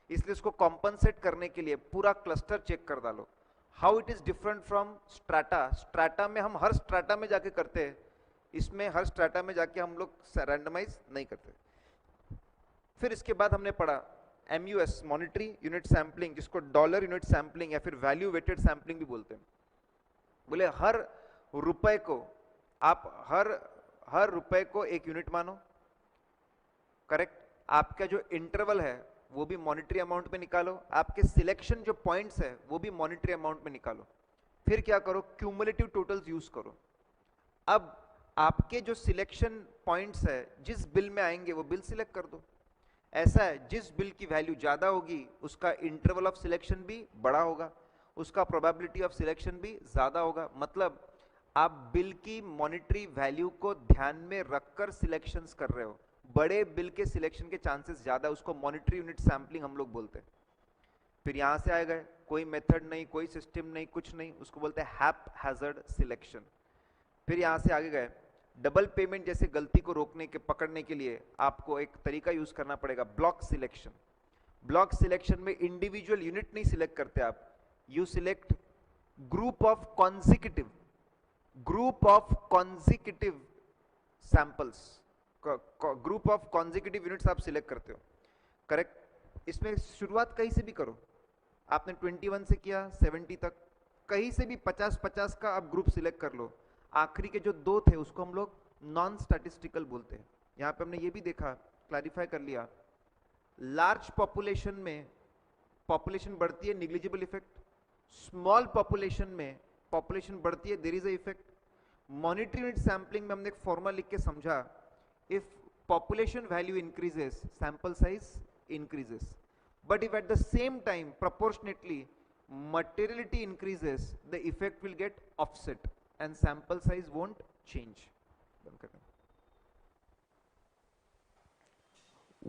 इसलिए इसको कॉम्पनसेट करने के लिए पूरा क्लस्टर चेक कर डालो। How it is different from strata. Strata में हम हर स्ट्रैटा में जाके करते हैं, इसमें हर स्ट्रैटा में जाके हम लोग रैंडमाइज नहीं करते। फिर इसके बाद हमने पढ़ा MUS, मॉनिटरी यूनिट सैंपलिंग, जिसको डॉलर यूनिट सैंपलिंग या फिर वैल्यू वेटेड सैंपलिंग भी बोलते हैं। बोले हर रुपए को आप हर रुपए को एक यूनिट मानो, करेक्ट। आपका जो इंटरवल है वो भी मॉनिटरी अमाउंट में निकालो, आपके सिलेक्शन जो पॉइंट्स है वो भी मॉनिटरी अमाउंट में निकालो। फिर क्या करो, क्यूमुलेटिव टोटल्स यूज करो। अब आपके जो सिलेक्शन पॉइंट्स है जिस बिल में आएंगे वो बिल सिलेक्ट कर दो। ऐसा है, जिस बिल की वैल्यू ज्यादा होगी उसका इंटरवल ऑफ सिलेक्शन भी बड़ा होगा, उसका प्रोबेबिलिटी ऑफ सिलेक्शन भी ज्यादा होगा। मतलब आप बिल की मॉनिटरी वैल्यू को ध्यान में रखकर सिलेक्शंस कर रहे हो, बड़े बिल के सिलेक्शन के चांसेस ज्यादा, उसको मॉनिटरी यूनिट सैंपलिंग हम लोग बोलते हैं। फिर यहां से आए गए, कोई मेथड नहीं, कोई सिस्टम नहीं, कुछ नहीं, उसको बोलते हैं हैपहैजर्ड सिलेक्शन। फिर यहां से आगे गए, डबल पेमेंट जैसे गलती को रोकने के पकड़ने के लिए आपको एक तरीका यूज करना पड़ेगा, ब्लॉक सिलेक्शन। ब्लॉक सिलेक्शन में इंडिविजुअल यूनिट नहीं सिलेक्ट करते आप, you select group of consecutive samples, group of consecutive units आप सिलेक्ट करते हो, करेक्ट। इसमें शुरुआत कहीं से भी करो, आपने 21 से किया 70 तक, कहीं से भी 50-50 का आप ग्रुप सिलेक्ट कर लो। आखिरी के जो 2 थे उसको हम लोग नॉन स्टैटिस्टिकल बोलते हैं। यहां पे हमने ये भी देखा, क्लैरिफाई कर लिया, लार्ज पॉपुलेशन में पॉपुलेशन बढ़ती है, निग्लिजिबल इफेक्ट। स्मॉल पॉपुलेशन में पॉपुलेशन बढ़ती है, there is a effect. Monetary unit sampling में हमने एक फॉर्मूला लिख के समझा, if population value increases sample size increases, but if at the same time proportionately materiality increases, the effect will get offset and sample size won't change.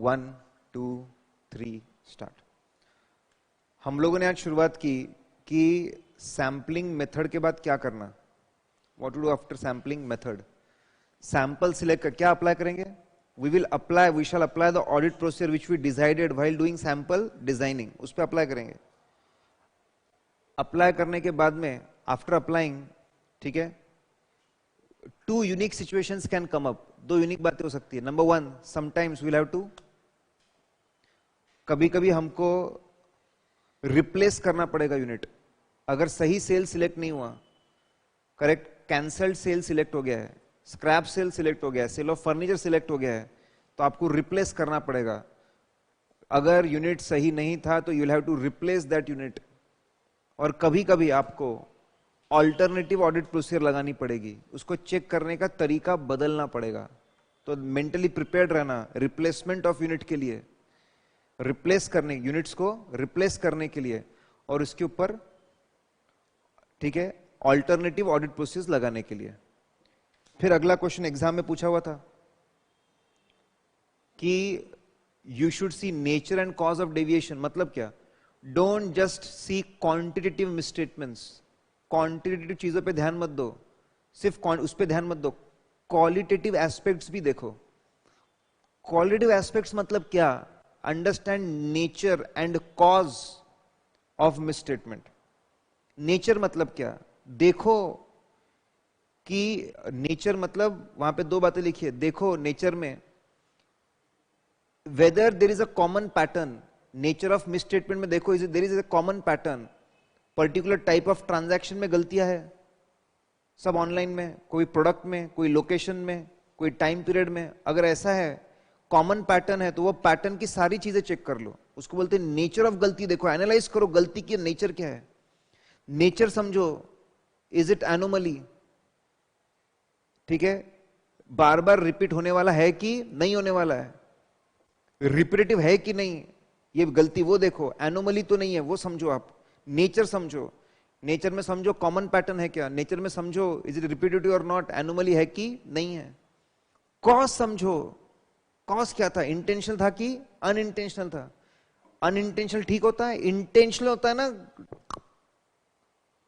1 2 3 start. हम लोगों ने आज शुरुआत की कि सैंपलिंग मेथड के बाद क्या करना, what to do after sampling method. Sample select कर क्या अप्लाई करेंगे, we shall apply the audit procedure which we decided while doing sample designing, उस पर अप्लाई करेंगे। अप्लाई करने के बाद में आफ्टर अप्लाइंग, ठीक है, 2 unique situations can come up, 2 unique बातें हो सकती है। Number 1, sometimes we'll have to, कभी कभी हमको रिप्लेस करना पड़ेगा यूनिट। अगर सही सेल सिलेक्ट नहीं हुआ, करेक्ट, कैंसल्ड सेल सिलेक्ट हो गया है, स्क्रैप सेल सिलेक्ट हो गया है, सेल ऑफ फर्नीचर सिलेक्ट हो गया है, तो आपको रिप्लेस करना पड़ेगा। अगर यूनिट सही नहीं था तो you will have to replace that unit, और कभी कभी आपको ऑल्टरनेटिव ऑडिट प्रोसीजर लगानी पड़ेगी, उसको चेक करने का तरीका बदलना पड़ेगा। तो मेंटली प्रिपेयर्ड रहना रिप्लेसमेंट ऑफ यूनिट के लिए, रिप्लेस करने यूनिट्स को रिप्लेस करने के लिए, और उसके ऊपर ठीक है ऑल्टरनेटिव ऑडिट प्रोसेस लगाने के लिए। फिर अगला क्वेश्चन एग्जाम में पूछा हुआ था कि you should see nature and cause of deviation, मतलब क्या? Don't just see quantitative misstatements, quantitative चीजों पे ध्यान मत दो, सिर्फ उस पे ध्यान मत दो, क्वालिटेटिव एस्पेक्ट्स भी देखो। क्वालिटेटिव एस्पेक्ट्स मतलब क्या? Understand nature and cause of misstatement. Nature मतलब क्या? देखो कि नेचर मतलब वहां पे दो बातें लिखी है, देखो नेचर में whether there is a common pattern, nature of misstatement में देखो there is a common pattern, particular type of transaction में गलतियां है सब ऑनलाइन में, कोई प्रोडक्ट में, कोई लोकेशन में, कोई टाइम पीरियड में, अगर ऐसा है कॉमन पैटर्न है तो वो पैटर्न की सारी चीजें चेक कर लो, उसको बोलते हैं नेचर ऑफ गलती। देखो एनालाइज करो गलती की नेचर क्या है, नेचर समझो, इज इट एनोमली, ठीक है, बार बार रिपीट होने वाला है कि नहीं होने वाला है, रिपीटेटिव है कि नहीं, ये गलती वो देखो, एनोमली तो नहीं है वो समझो, आप नेचर समझो, नेचर में समझो कॉमन पैटर्न है क्या, नेचर में समझो इज इट रिपीटेटिव और नॉट, एनोमली है कि नहीं है। कॉज समझो, कॉज क्या था, इंटेंशनल था कि अनइंटेंशनल था, अनइंटेंशनल ठीक होता है, इंटेंशनल होता है ना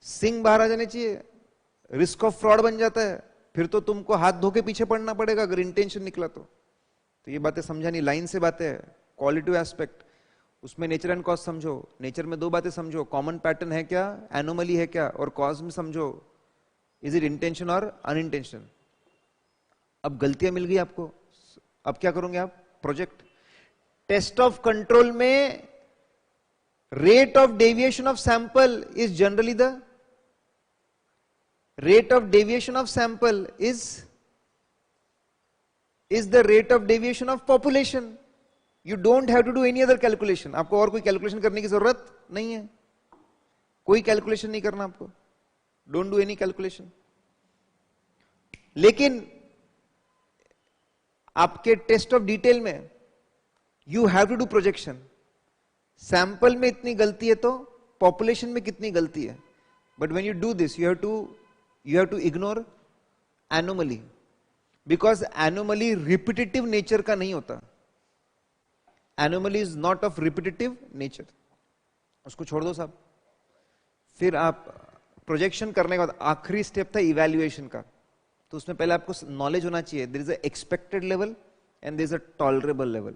सिंह बाहर आ जाने चाहिए, रिस्क ऑफ फ्रॉड बन जाता है, फिर तो तुमको हाथ धो के पीछे पड़ना पड़ेगा अगर इंटेंशन निकला तो ये बातें समझानी, लाइन से बातें है। क्वालिटिव एस्पेक्ट उसमें नेचर एंड कॉज समझो, नेचर में दो बातें समझो, कॉमन पैटर्न है क्या, एनोमली है क्या, और कॉज में समझो इज इट इंटेंशन और अनइंटेंशन। अब गलतियां मिल गई आपको, अब क्या करोगे आप? प्रोजेक्ट टेस्ट ऑफ कंट्रोल में rate of deviation of sample is generally the rate of deviation of sample is the rate of deviation of population. You don't have to do any other calculation. आपको और कोई calculation करने की जरूरत नहीं है, कोई कैलकुलेशन नहीं करना आपको, डोंट डू एनी कैलकुलेशन। लेकिन आपके टेस्ट ऑफ डिटेल में you have to do projection, sample में इतनी गलती है तो पॉपुलेशन में कितनी गलती है, but when you do this you have to ignore anomaly, because anomaly repetitive nature का नहीं होता, anomaly is not of repetitive nature, उसको छोड़ दो साहब। फिर आप प्रोजेक्शन करने के बाद आखिरी स्टेप था इवैल्यूएशन का, तो उसमें पहले आपको नॉलेज होना चाहिए, there is a expected level and there is a tolerable level.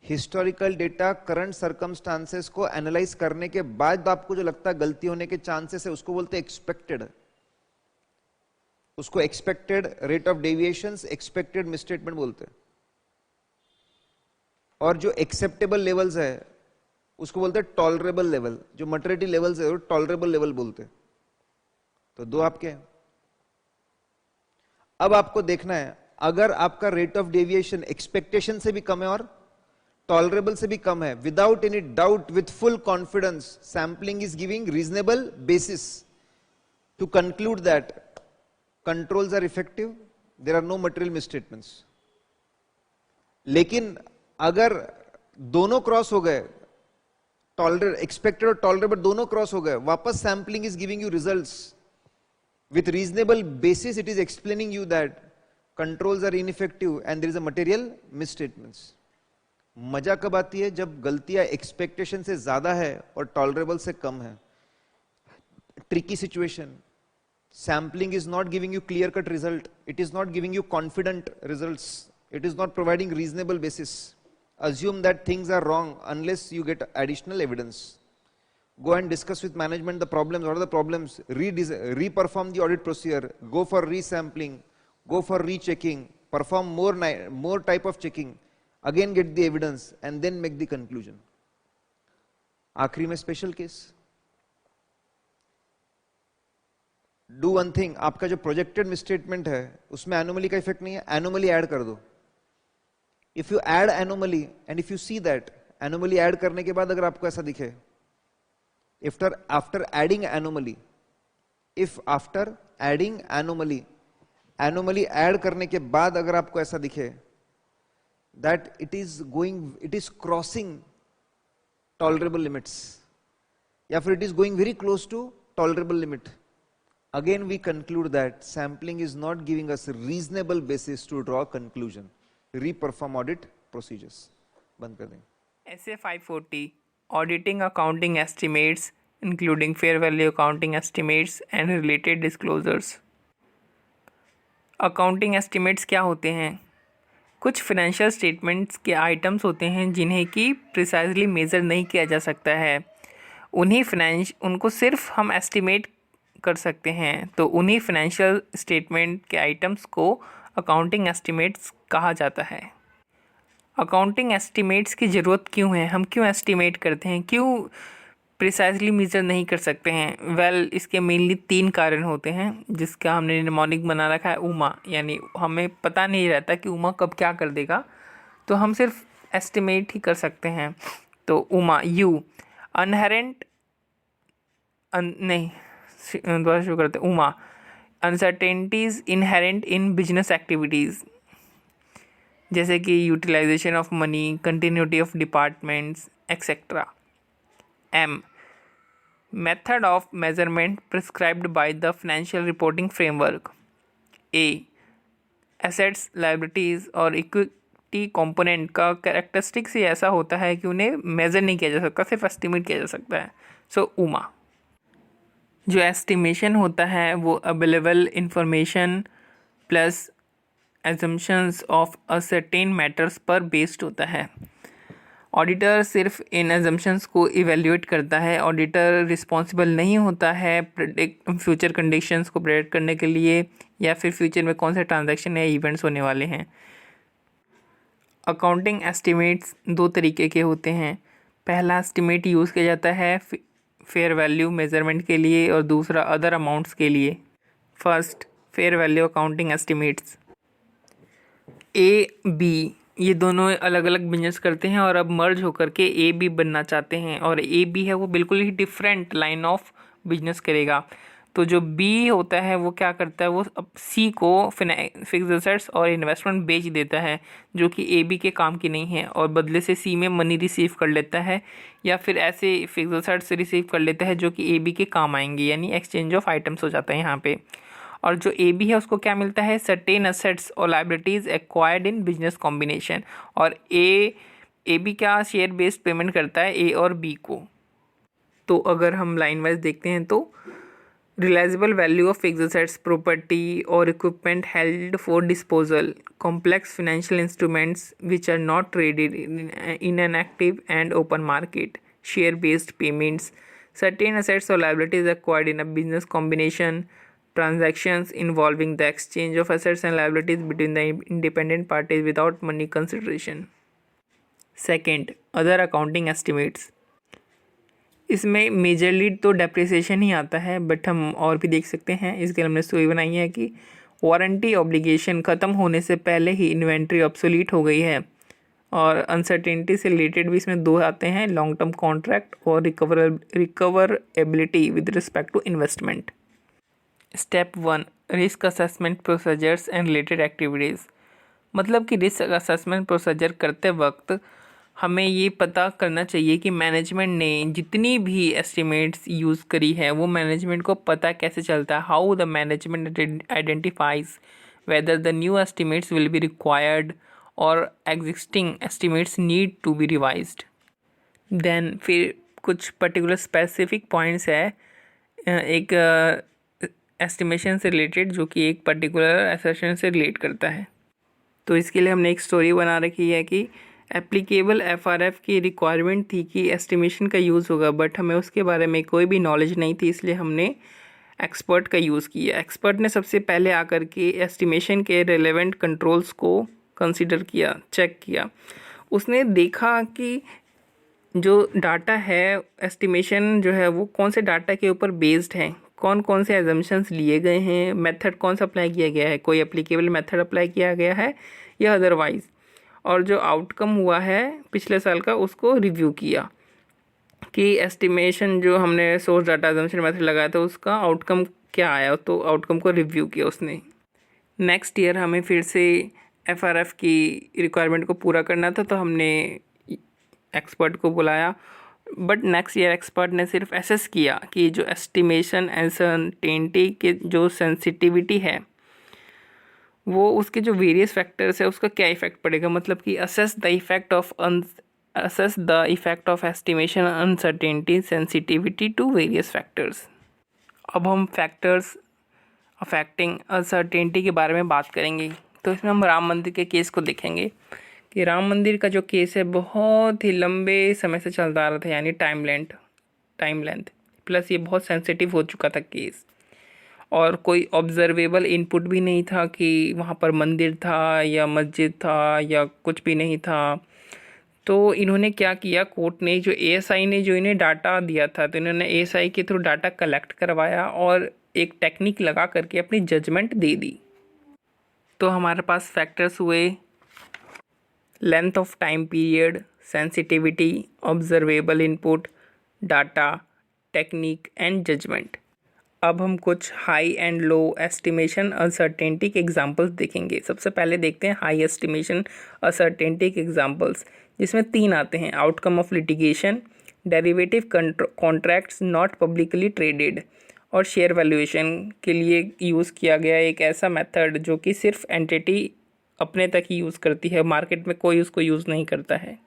Historical data, current circumstances को एनालाइज करने के बाद आपको जो लगता है गलती होने के चांसेस है उसको बोलते हैं एक्सपेक्टेड, उसको expected rate of deviations, expected misstatement बोलते हैं। और जो एक्सेप्टेबल लेवल्स है उसको बोलते हैं टॉलरेबल लेवल, जो मैच्योरिटी लेवल्स है वो टॉलरेबल लेवल बोलते हैं। तो दो आपके हैं। अब आपको देखना है अगर आपका रेट ऑफ डेविएशन एक्सपेक्टेशन से भी कम है और टॉलरेबल से भी कम है, without any doubt, with full confidence, sampling is giving reasonable basis to conclude that controls are effective, there are no material misstatements। लेकिन अगर दोनों क्रॉस हो गए, एक्सपेक्टेड और टॉलरेबल दोनों क्रॉस हो गए, वापस sampling is giving you results with reasonable basis, it is explaining you that controls are ineffective and there is a material misstatements. मजा कब आती है? जब गलतियां एक्सपेक्टेशन से ज्यादा है और टॉलरेबल से कम है। Tricky situation, sampling is not giving you clear cut result, it is not giving you confident results, it is not providing reasonable basis, assume that things are wrong unless you get additional evidence. Go and discuss with management the problems, what are the problems, re-perform the audit procedure, go for resampling, go for rechecking, perform more type of checking, again get the evidence and then make the conclusion. आखिरी में special case. Do one thing, आपका जो projected misstatement है उसमें anomaly का effect नहीं है, anomaly add कर दो। If you add anomaly and if you see that anomaly add करने के बाद अगर आपको ऐसा दिखे, after adding anomaly, if after adding anomaly, anomaly add करने के बाद अगर आपको ऐसा दिखे that it is crossing tolerable limits, या फिर it is going very close to tolerable limit, again we conclude that sampling is not giving us a reasonable basis to draw conclusion. Re-perform audit procedures. बंद कर दें। SA 540 Auditing Accounting Estimates including fair value accounting estimates and related disclosures. Accounting estimates क्या होते हैं? कुछ financial statements के items होते हैं जिन्हें कि प्रिसाइजली मेज़र नहीं किया जा सकता है, उनको सिर्फ हम एस्टिमेट कर सकते हैं, तो उन्हीं फाइनेंशियल स्टेटमेंट के आइटम्स को अकाउंटिंग एस्टिमेट्स कहा जाता है। अकाउंटिंग एस्टिमेट्स की ज़रूरत क्यों है? हम क्यों एस्टिमेट करते हैं? क्यों प्रिसाइजली मेज़र नहीं कर सकते हैं? इसके मेनली 3 कारण होते हैं, जिसका हमने निमोनिक बना रखा है उमा, यानी हमें पता नहीं रहता कि उमा कब क्या कर देगा, तो हम सिर्फ एस्टिमेट ही कर सकते हैं। तो उमा यू अनहेरेंट दोबारा शुरू करते हैं। उमा uncertainties inherent in business activities, जैसे कि utilization of money, continuity of departments etcetera. एम method of measurement prescribed by the financial reporting framework. A assets, liabilities और इक्विटी कंपोनेंट का कैरेक्टरिस्टिक्स ही ऐसा होता है कि उन्हें मेज़र नहीं किया जा सकता, सिर्फ एस्टिमेट किया जा सकता है। सो उमा जो एस्टिमेशन होता है वो available information plus assumptions of a certain matters पर बेस्ड होता है। ऑडिटर सिर्फ इन एजम्पशंस को इवेल्युएट करता है। ऑडिटर रिस्पॉन्सिबल नहीं होता है फ्यूचर कंडीशंस को प्रेडिक्ट करने के लिए, या फिर फ्यूचर में कौन से ट्रांजैक्शन या इवेंट्स होने वाले हैं। अकाउंटिंग एस्टिमेट्स 2 तरीके के होते हैं। पहला एस्टिमेट यूज़ किया जाता है फेयर वैल्यू मेजरमेंट के लिए और दूसरा अदर अमाउंट्स के लिए। First, fair value accounting estimates. A B ये दोनों अलग अलग बिजनेस करते हैं और अब मर्ज होकर के ए बी बनना चाहते हैं, और ए बी है वो बिल्कुल ही डिफरेंट लाइन ऑफ बिजनेस करेगा। तो जो बी होता है वो क्या करता है, वो अब सी को फिक्स्ड एसेट्स और इन्वेस्टमेंट बेच देता है जो कि ए बी के काम की नहीं है, और बदले से सी में मनी रिसीव कर लेता है, या फिर ऐसे फिक्स्ड एसेट्स रिसीव कर लेता है जो कि ए बी के काम आएंगे, यानी एक्सचेंज ऑफ आइटम्स हो जाता है यहाँ पे। और जो ए बी है उसको क्या मिलता है, सर्टेन एसेट्स और liabilities acquired in business combination, और ए बी क्या शेयर बेस्ड पेमेंट करता है ए और बी को। तो अगर हम लाइन वाइज देखते हैं तो realizable value of fixed assets, property or equipment held for disposal, complex financial instruments which are not traded in an active and open market, share-based payments, certain assets or liabilities acquired in a business combination, transactions involving the exchange of assets and liabilities between the independent parties without money consideration. Second, other accounting estimates. इसमें majorly तो depreciation ही आता है, but हम और भी देख सकते हैं। इसके लिए हमने स्टोरी बनाई है कि वारंटी ऑब्लिगेशन ख़त्म होने से पहले ही इन्वेंट्री ऑब्सोलीट हो गई है, और अनसर्टेनिटी से रिलेटेड भी इसमें 2 आते हैं, लॉन्ग टर्म कॉन्ट्रैक्ट और recoverability with respect to investment. Step 1, risk assessment procedures and related activities. मतलब कि रिस्क असेसमेंट प्रोसीजर करते वक्त हमें ये पता करना चाहिए कि मैनेजमेंट ने जितनी भी एस्टिमेट्स यूज़ करी है वो मैनेजमेंट को पता कैसे चलता है, how the management identifies whether the new estimates will be required और existing estimates need to be revised. Then फिर कुछ पर्टिकुलर स्पेसिफिक पॉइंट्स है एक एस्टिमेशन से रिलेटेड, जो कि एक पर्टिकुलर एसेशन से रिलेट करता है। तो इसके लिए हमने एक स्टोरी बना रखी है कि एप्लीकेबल एफआरएफ की रिक्वायरमेंट थी कि एस्टिमेशन का यूज़ होगा, बट हमें उसके बारे में कोई भी नॉलेज नहीं थी, इसलिए हमने एक्सपर्ट का यूज़ किया। एक्सपर्ट ने सबसे पहले आकर के एस्टिमेशन के रेलेवेंट कंट्रोल्स को कंसीडर किया, चेक किया। उसने देखा कि जो डाटा है एस्टिमेशन जो है वो कौन से डाटा के ऊपर बेस्ड है, कौन कौन से एजम्पशंस लिए गए हैं, मेथड कौन सा अप्लाई किया गया है, कोई एप्लीकेबल मेथड अप्लाई किया गया है या अदरवाइज़। और जो आउटकम हुआ है पिछले साल का उसको रिव्यू किया कि एस्टिमेशन जो हमने सोर्स डाटा अजम्पशन मेथड लगाया था उसका आउटकम क्या आया, तो आउटकम को रिव्यू किया उसने। नेक्स्ट ईयर हमें फिर से एफआरएफ की रिक्वायरमेंट को पूरा करना था, तो हमने एक्सपर्ट को बुलाया। बट नेक्स्ट ईयर एक्सपर्ट ने सिर्फ एसेस किया कि जो एस्टिमेशन अनसर्टेनिटी के जो सेंसिटिविटी है वो उसके जो वेरियस फैक्टर्स है उसका क्या इफेक्ट पड़ेगा, मतलब कि assess the effect of estimation uncertainty sensitivity to various factors. अब हम फैक्टर्स अफेक्टिंग अनसर्टेनिटी के बारे में बात करेंगे। तो इसमें हम राम मंदिर के केस को देखेंगे कि राम मंदिर का जो केस है बहुत ही लंबे समय से चलता आ रहा था, यानी टाइम लेंथ प्लस ये बहुत सेंसिटिव हो चुका था केस, और कोई ऑब्जर्वेबल इनपुट भी नहीं था कि वहाँ पर मंदिर था या मस्जिद था या कुछ भी नहीं था। तो इन्होंने क्या किया, कोर्ट ने जो एएसआई ने जो इन्हें डाटा दिया था, तो इन्होंने एएसआई के थ्रू डाटा कलेक्ट करवाया और एक टेक्निक लगा करके अपनी जजमेंट दे दी। तो हमारे पास फैक्टर्स हुए length of time period, sensitivity, observable input, data, technique and judgement. अब हम कुछ high and low estimation uncertainty के एग्जांपल्स देखेंगे। सबसे पहले देखते हैं हाई एस्टिमेशन अनसर्टेनिटी के एग्जांपल्स, जिसमें 3 आते हैं: outcome of litigation, derivative contracts not publicly traded, और शेयर वैल्यूएशन के लिए यूज़ किया गया एक ऐसा मेथड जो कि सिर्फ एंटिटी अपने तक ही यूज़ करती है, मार्केट में कोई उसको यूज़ नहीं करता है।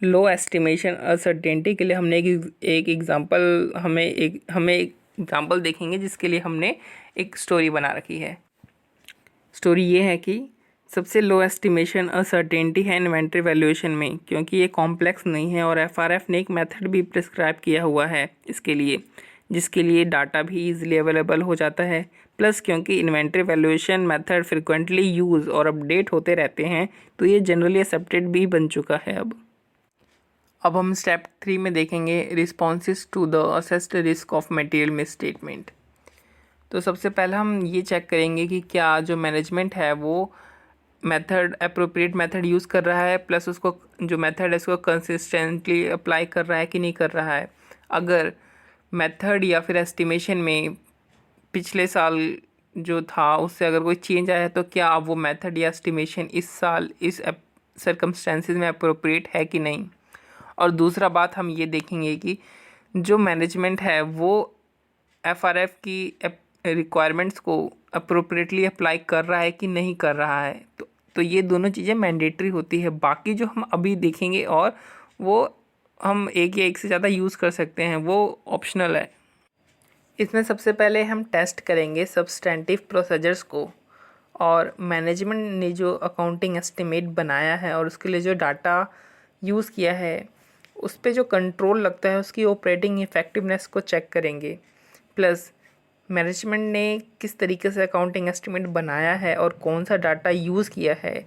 लो एस्टिमेशन अनसर्टेनिटी के लिए हमने एक एग्जांपल हमें एक एग्जांपल देखेंगे जिसके लिए हमने एक स्टोरी बना रखी है। स्टोरी ये है कि सबसे लो एस्टिमेशन अनसर्टेनिटी है इन्वेंट्री वैल्यूएशन में, क्योंकि ये कॉम्प्लेक्स नहीं है और एफआरएफ ने एक मेथड भी प्रिस्क्राइब किया हुआ है इसके लिए, जिसके लिए डाटा भी इजीली अवेलेबल हो जाता है। प्लस क्योंकि inventory valuation method frequently use और अपडेट होते रहते हैं, तो ये जनरली एक्सेप्टेड भी बन चुका है। अब हम स्टेप 3 में देखेंगे responses to the assessed risk of material misstatement. तो सबसे पहले हम ये चेक करेंगे कि क्या जो मैनेजमेंट है वो मेथड एप्रोप्रिएट मेथड यूज़ कर रहा है, प्लस उसको जो मेथड है उसको कंसिस्टेंटली अप्लाई कर रहा है कि नहीं कर रहा है। अगर मेथड या फिर एस्टिमेशन में पिछले साल जो था उससे अगर कोई चेंज आया है, तो क्या वो मेथड या एस्टिमेशन इस साल इस सर्कमस्टेंसेस में अप्रोप्रिएट है कि नहीं। और दूसरा बात हम ये देखेंगे कि जो मैनेजमेंट है वो एफआरएफ की रिक्वायरमेंट्स को अप्रोप्रिएटली अप्लाई कर रहा है कि नहीं कर रहा है। तो ये दोनों चीज़ें मैंडेटरी होती है। बाकी जो हम अभी देखेंगे और वो हम एक या एक से ज़्यादा यूज़ कर सकते हैं, वो ऑप्शनल है। इसमें सबसे पहले हम टेस्ट करेंगे सब्सटेंटिव प्रोसीजर्स को, और मैनेजमेंट ने जो अकाउंटिंग एस्टिमेट बनाया है और उसके लिए जो डाटा यूज़ किया है उस पे जो कंट्रोल लगता है उसकी ऑपरेटिंग इफ़ेक्टिवनेस को चेक करेंगे। प्लस मैनेजमेंट ने किस तरीके से अकाउंटिंग एस्टिमेट बनाया है और कौन सा डाटा यूज़ किया है,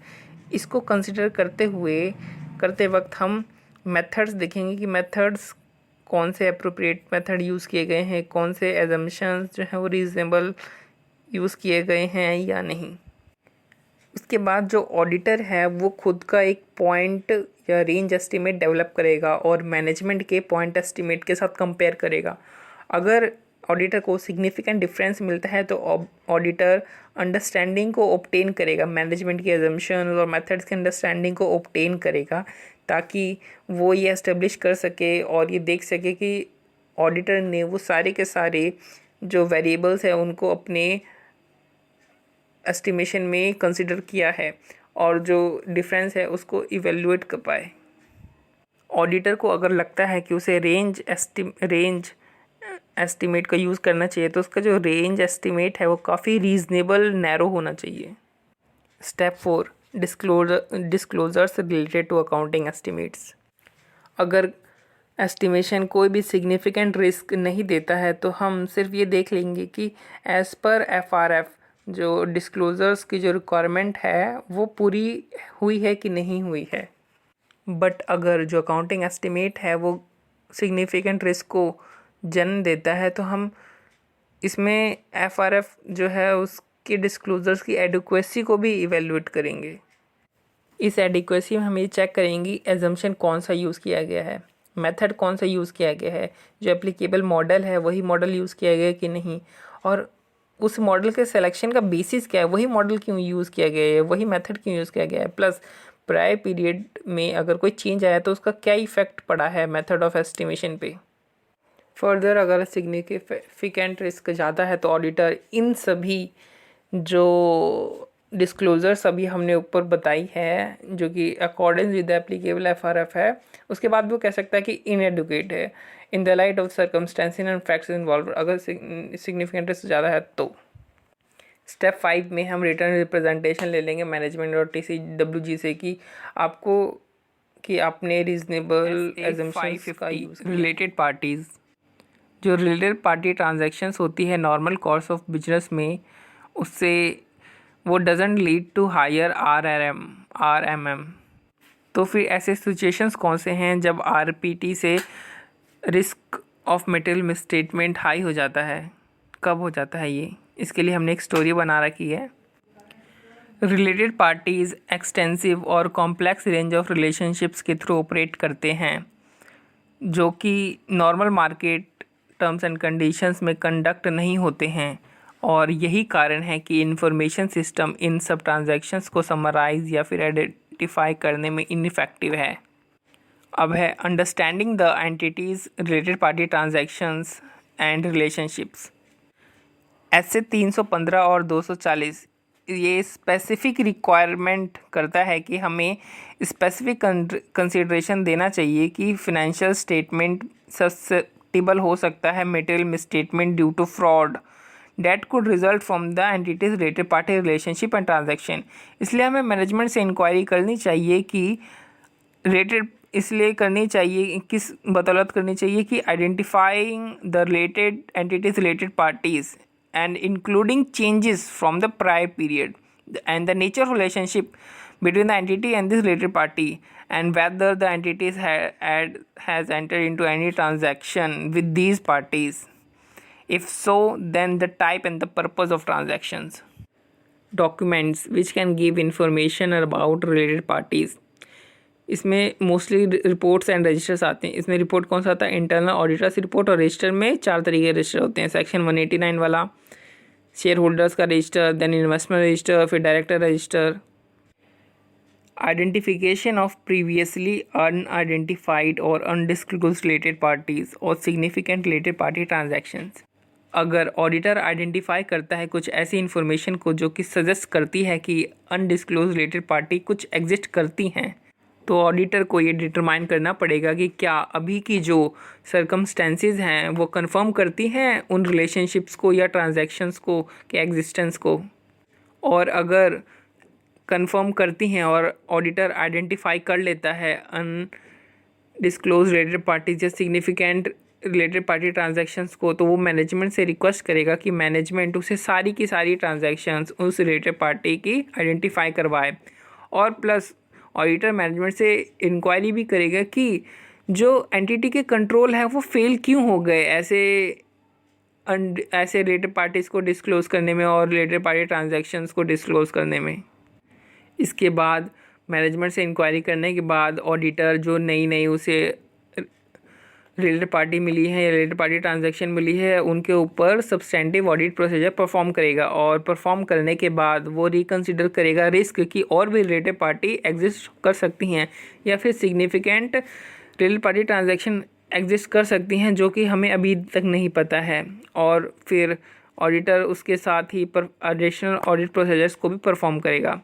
इसको कंसिडर करते वक्त हम मेथड्स देखेंगे कि मेथड्स कौन से अप्रोप्रिएट मेथड यूज़ किए गए हैं, कौन से एजम्पशंस जो हैं वो रीज़नेबल यूज़ किए गए हैं या नहीं। उसके बाद जो ऑडिटर है वो खुद का एक पॉइंट या रेंज एस्टिमेट डेवलप करेगा और मैनेजमेंट के पॉइंट एस्टिमेट के साथ कंपेयर करेगा। अगर ऑडिटर को सिग्निफिकेंट डिफरेंस मिलता है तो ऑडिटर अंडरस्टैंडिंग को ऑब्टेन करेगा, मैनेजमेंट की एजम्पशन और मेथड्स के अंडरस्टैंडिंग को ऑब्टेन करेगा, ताकि वो ये एस्टेब्लिश कर सके और ये देख सके कि ऑडिटर ने वो सारे के सारे जो वेरिएबल्स हैं उनको अपने एस्टिमेशन में कंसिडर किया है और जो डिफरेंस है उसको इवेल्युएट कर पाए। ऑडिटर को अगर लगता है कि उसे रेंज एस्टिमेट का यूज़ करना चाहिए, तो उसका जो रेंज एस्टिमेट है वो काफ़ी रीज़नेबल नैरो होना चाहिए। Step 4 disclosures related to accounting estimates. अगर एस्टिमेशन कोई भी सिग्निफिकेंट रिस्क नहीं देता है तो हम सिर्फ ये देख लेंगे कि एज़ पर एफआरएफ जो डिस्क्लोजर्स की जो रिक्वायरमेंट है वो पूरी हुई है कि नहीं हुई है। बट अगर जो अकाउंटिंग एस्टिमेट है वो सिग्निफिकेंट रिस्क को जन्म देता है तो हम इसमें एफआरएफ जो है उसके डिस्क्लोजर्स की एडिक्वेसी को भी इवेल्युएट करेंगे। इस एडिक्वेसी में हम ये चेक करेंगे एजम्पशन कौन सा यूज़ किया गया है, मेथड कौन सा यूज़ किया गया है, जो एप्लीकेबल मॉडल है वही मॉडल यूज़ किया गया है कि नहीं, और उस मॉडल के सिलेक्शन का बेसिस क्या है, वही मॉडल क्यों यूज़ किया गया है, वही मेथड क्यों यूज़ किया गया है, प्लस प्रायर पीरियड में अगर कोई चेंज आया तो उसका क्या इफ़ेक्ट पड़ा है मेथड ऑफ एस्टिमेशन पे। फर्दर अगर सिग्निफिकेंट रिस्क ज़्यादा है तो ऑडिटर इन सभी जो डिस्क्लोजर्स अभी हमने ऊपर बताई है, जो कि according with the applicable FRF है, उसके बाद भी वो कह सकता है कि इनएडुकेट है in the light of circumstances and facts involve, अगर सिग्निफिकेंट रिस्क ज़्यादा है तो। स्टेप 5 में हम रिटर्न रिप्रेजेंटेशन ले लेंगे मैनेजमेंट और TCWG से कि आपने रीजनेबल एजम्पशंस का यूज़। रिलेटेड पार्टीज़, जो रिलेटेड पार्टी ट्रांजैक्शंस होती है नॉर्मल कोर्स ऑफ बिजनेस में, उससे वो doesn't lead to higher RMM। तो फिर ऐसे सिचुएशंस कौन से हैं जब RPT से risk of material misstatement high हो जाता है, कब हो जाता है ये, इसके लिए हमने एक स्टोरी बना रखी है। रिलेटेड पार्टीज़ एक्सटेंसिव और कॉम्प्लेक्स रेंज ऑफ रिलेशनशिप्स के थ्रू ऑपरेट करते हैं, जो कि normal market terms and conditions में कंडक्ट नहीं होते हैं, और यही कारण है कि इंफॉर्मेशन सिस्टम इन सब ट्रांजैक्शंस को समराइज या फिर आइडेंटिफाई करने में इनइफेक्टिव है। अब है understanding the entities related party transactions and relationships. ऐसे 315 और 240 ये स्पेसिफिक रिक्वायरमेंट करता है कि हमें स्पेसिफिक कंसिडरेशन देना चाहिए कि फिनेंशियल स्टेटमेंट ससेप्टिबल हो सकता है material misstatement due to fraud that could result from the entity's related party relationship and transaction. इसलिए हमें मैनेजमेंट से इंक्वायरी करनी चाहिए कि रिलेटेड, इसलिए करनी चाहिए किस बदौलत करनी चाहिए कि identifying the related entities related parties and including changes from the prior period and the nature of relationship between the entity and this related party, and whether the entities has entered into any transaction with these parties. If so, then the type and the purpose of transactions. Documents which can give information about related parties. इसमें mostly reports and registers आते हैं। इसमें report कौन सा आता है, internal auditors report, और register में 4 तरीके के रजिस्टर होते हैं। सेक्शन 189 वाला शेयर होल्डर्स का रजिस्टर, देन इन्वेस्टमेंट रजिस्टर, फिर director register. Identification of previously unidentified और अनडिस्क्लोज्ड रिलेटेड पार्टीज और सिग्निफिकेंट रिलेटेड पार्टी ट्रांजैक्शंस। अगर ऑडिटर आइडेंटिफाई करता है कुछ ऐसी इन्फॉर्मेशन को जो कि सजेस्ट करती है कि अनडिस्क्लोज रिलेटेड पार्टी कुछ एग्जिस्ट करती हैं, तो ऑडिटर को ये डिटरमाइन करना पड़ेगा कि क्या अभी की जो सर्कमस्टेंसेस हैं वो कंफर्म करती हैं उन रिलेशनशिप्स को या ट्रांजैक्शंस को के एग्जिस्टेंस को। और अगर कंफर्म करती हैं और ऑडिटर आइडेंटिफाई कर लेता है अनडिस्क्लोज रिलेटेड पार्टीज या सिग्निफिकेंट रिलेटेड पार्टी ट्रांजैक्शंस को, तो वो मैनेजमेंट से रिक्वेस्ट करेगा कि मैनेजमेंट उसे सारी की सारी ट्रांजैक्शंस उस रिलेटेड पार्टी की आइडेंटिफाई करवाए। और प्लस ऑडिटर मैनेजमेंट से इंक्वायरी भी करेगा कि जो एंटिटी के कंट्रोल है वो फेल क्यों हो गए ऐसे रिलेटेड पार्टीज़ को डिस्क्लोज़ करने में और रिलेटेड पार्टी ट्रांजैक्शंस को डिस्क्लोज़ करने में। इसके बाद मैनेजमेंट से इंक्वायरी करने के बाद ऑडिटर जो नई उसे रिलेटेड पार्टी मिली है या रिलेटेड पार्टी ट्रांजैक्शन मिली है उनके ऊपर सब्सटेंटिव ऑडिट प्रोसीजर परफॉर्म करेगा, और परफॉर्म करने के बाद वो रिकंसिडर करेगा रिस्क की और भी रिलेटेड पार्टी एग्जिस्ट कर सकती हैं या फिर significant related party transaction exist कर सकती हैं जो कि हमें अभी तक नहीं पता है। और फिर ऑडिटर उसके साथ ही एडिशनल ऑडिट प्रोसीजर्स को भी परफॉर्म करेगा।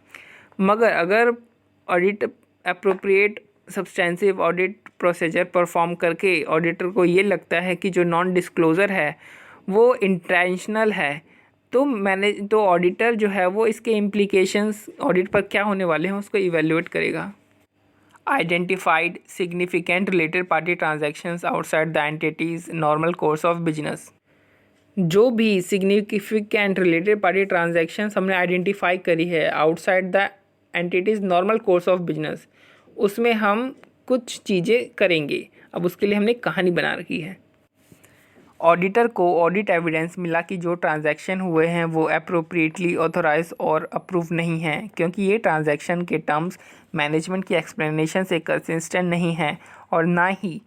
मगर अगर audit appropriate substantive audit procedure perform करके ऑडिटर को ये लगता है कि जो नॉन डिस्क्लोज़र है वो इंटेंशनल है, तो ऑडिटर जो है वो इसके इम्प्लीकेशंस ऑडिट पर क्या होने वाले हैं उसको इवेल्युएट करेगा। Identified significant related party transactions outside the entities normal course of business. जो भी सिग्निफिकेंट रिलेटेड पार्टी ट्रांजैक्शंस हमने आइडेंटिफाई करी है outside the entities normal course of business, उसमें हम कुछ चीज़ें करेंगे। अब उसके लिए हमने कहानी बना रखी है। ऑडिटर को ऑडिट एविडेंस मिला कि जो ट्रांजैक्शन हुए हैं वो अप्रोप्रिएटली ऑथोराइज और अप्रूव नहीं हैं, क्योंकि ये ट्रांजैक्शन के टर्म्स मैनेजमेंट की एक्सप्लेनेशन से कंसिस्टेंट नहीं हैं और ना ही